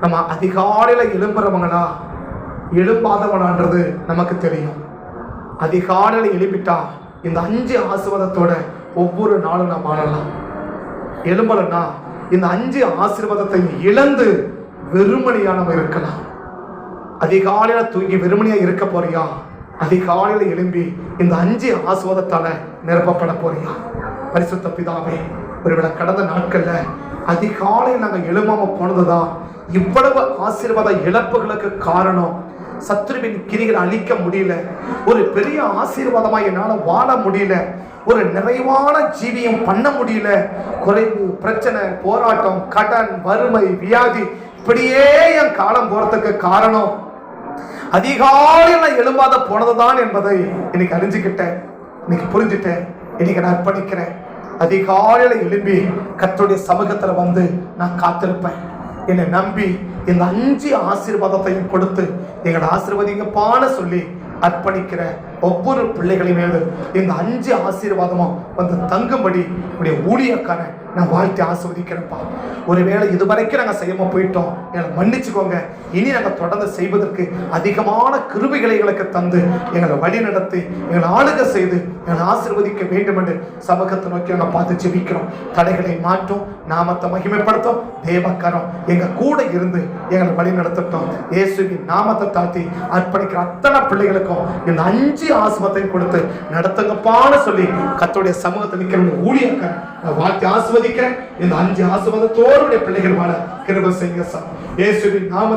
நம்ம அதிகாலையில எழும்புறவங்களா எழும்பாதவனான்றது நமக்கு தெரியும். அதிகாலையில் எழுப்பிட்டா இந்த 5 ஆசீர்வாதத்தோட ஒவ்வொரு நாளும் நாம் வாழலாம். எழும்பலன்னா இந்த 5 ஆசீர்வாதத்தை இழந்து வெறுமனையானவ இருக்கலாம். அதிகாலையில தூங்கி வெறுமனையா இருக்க போறியா? அதிகாலையில எழும்பி இந்த 5 ஆசீர்வாதத்தால நிரப்பப்பட போறியா? பரிசுத்த பிதாவே, ஒருவேளை கடந்த நாட்கள்ல அதிகாலையில் நாங்கள் எழுமாம போனதுதான் இவ்வளவு ஆசீர்வாத இழப்புகளுக்கு காரணம். சத்துருவின் கிரிகளை அழிக்க முடியல, ஒரு பெரிய ஆசீர்வாதமா என்னால வாழ முடியல, ஒரு நிறைவான ஜீவியம் பண்ண முடியல, குறைவு, பிரச்சனை, போராட்டம், கடன், வறுமை, வியாதி, இப்படியே என் காலம் போறதுக்கு காரணம் அதிகாலையில் எழும்பாத போனதுதான் என்பதை இன்னைக்கு அறிஞ்சுக்கிட்டேன், இன்னைக்கு புரிஞ்சுட்டேன். இன்னைக்கு நான் அர்ப்பணிக்கிறேன். அதிகாலையில எழும்பி கர்த்தருடைய சமூகத்துல வந்து நான் காத்திருப்பேன். என்னை நம்பி இந்த 5 ஆசீர்வாதத்தையும் கொடுத்து எங்களை ஆசீர்வதிங்கப்பான சொல்லி அர்ப்பணிக்கிற ஒவ்வொரு பிள்ளைகளின் மேலும் இந்த 5 ஆசீர்வாதமும் வந்து தங்கும்படி உடைய ஊழியக்கான நான் வாழ்த்தி ஆசீர்வதிக்கிறேன்ப்பா. ஒருவேளை இதுவரைக்கும் நாங்கள் செய்யாம போயிட்டோம், எங்களை மன்னிச்சுக்கோங்க. இனி நாங்கள் தொடர்ந்து செய்வதற்கு அதிகமான கிருபைகளை எங்களுக்கு தந்து எங்களை வழி நடத்தி எங்களை ஆளுகை செய்து எங்களை ஆசீர்வதிக்க வேண்டும் என்று சமூகத்தை நோக்கி நாங்கள் பார்த்து ஜெபிக்கிறோம். தடைகளை மாற்றும், நாமத்தை மகிமைப்படுத்தும். தேவக்கரம் எங்க கூட இருந்து எங்களை வழி நடத்தட்டும். இயேசுவின் நாமத்தை தாழ்த்தி அர்ப்பணிக்கிற அத்தனை பிள்ளைகளுக்கும் இந்த 5 ஆசீர்வாதத்தையும் கொடுத்து நடத்துங்கப்பான்னு சொல்லி கர்த்தருடைய சமூகத்தை நிற்கிற ஊழியக்கார வாழ்த்தி ஆசீர்வதிக்கிறேன். இந்த 5 ஆசீர்வாதத்தோடு பிள்ளைகள் வாழ கிருபை செய்யுங்க. இயேசுவின் நாம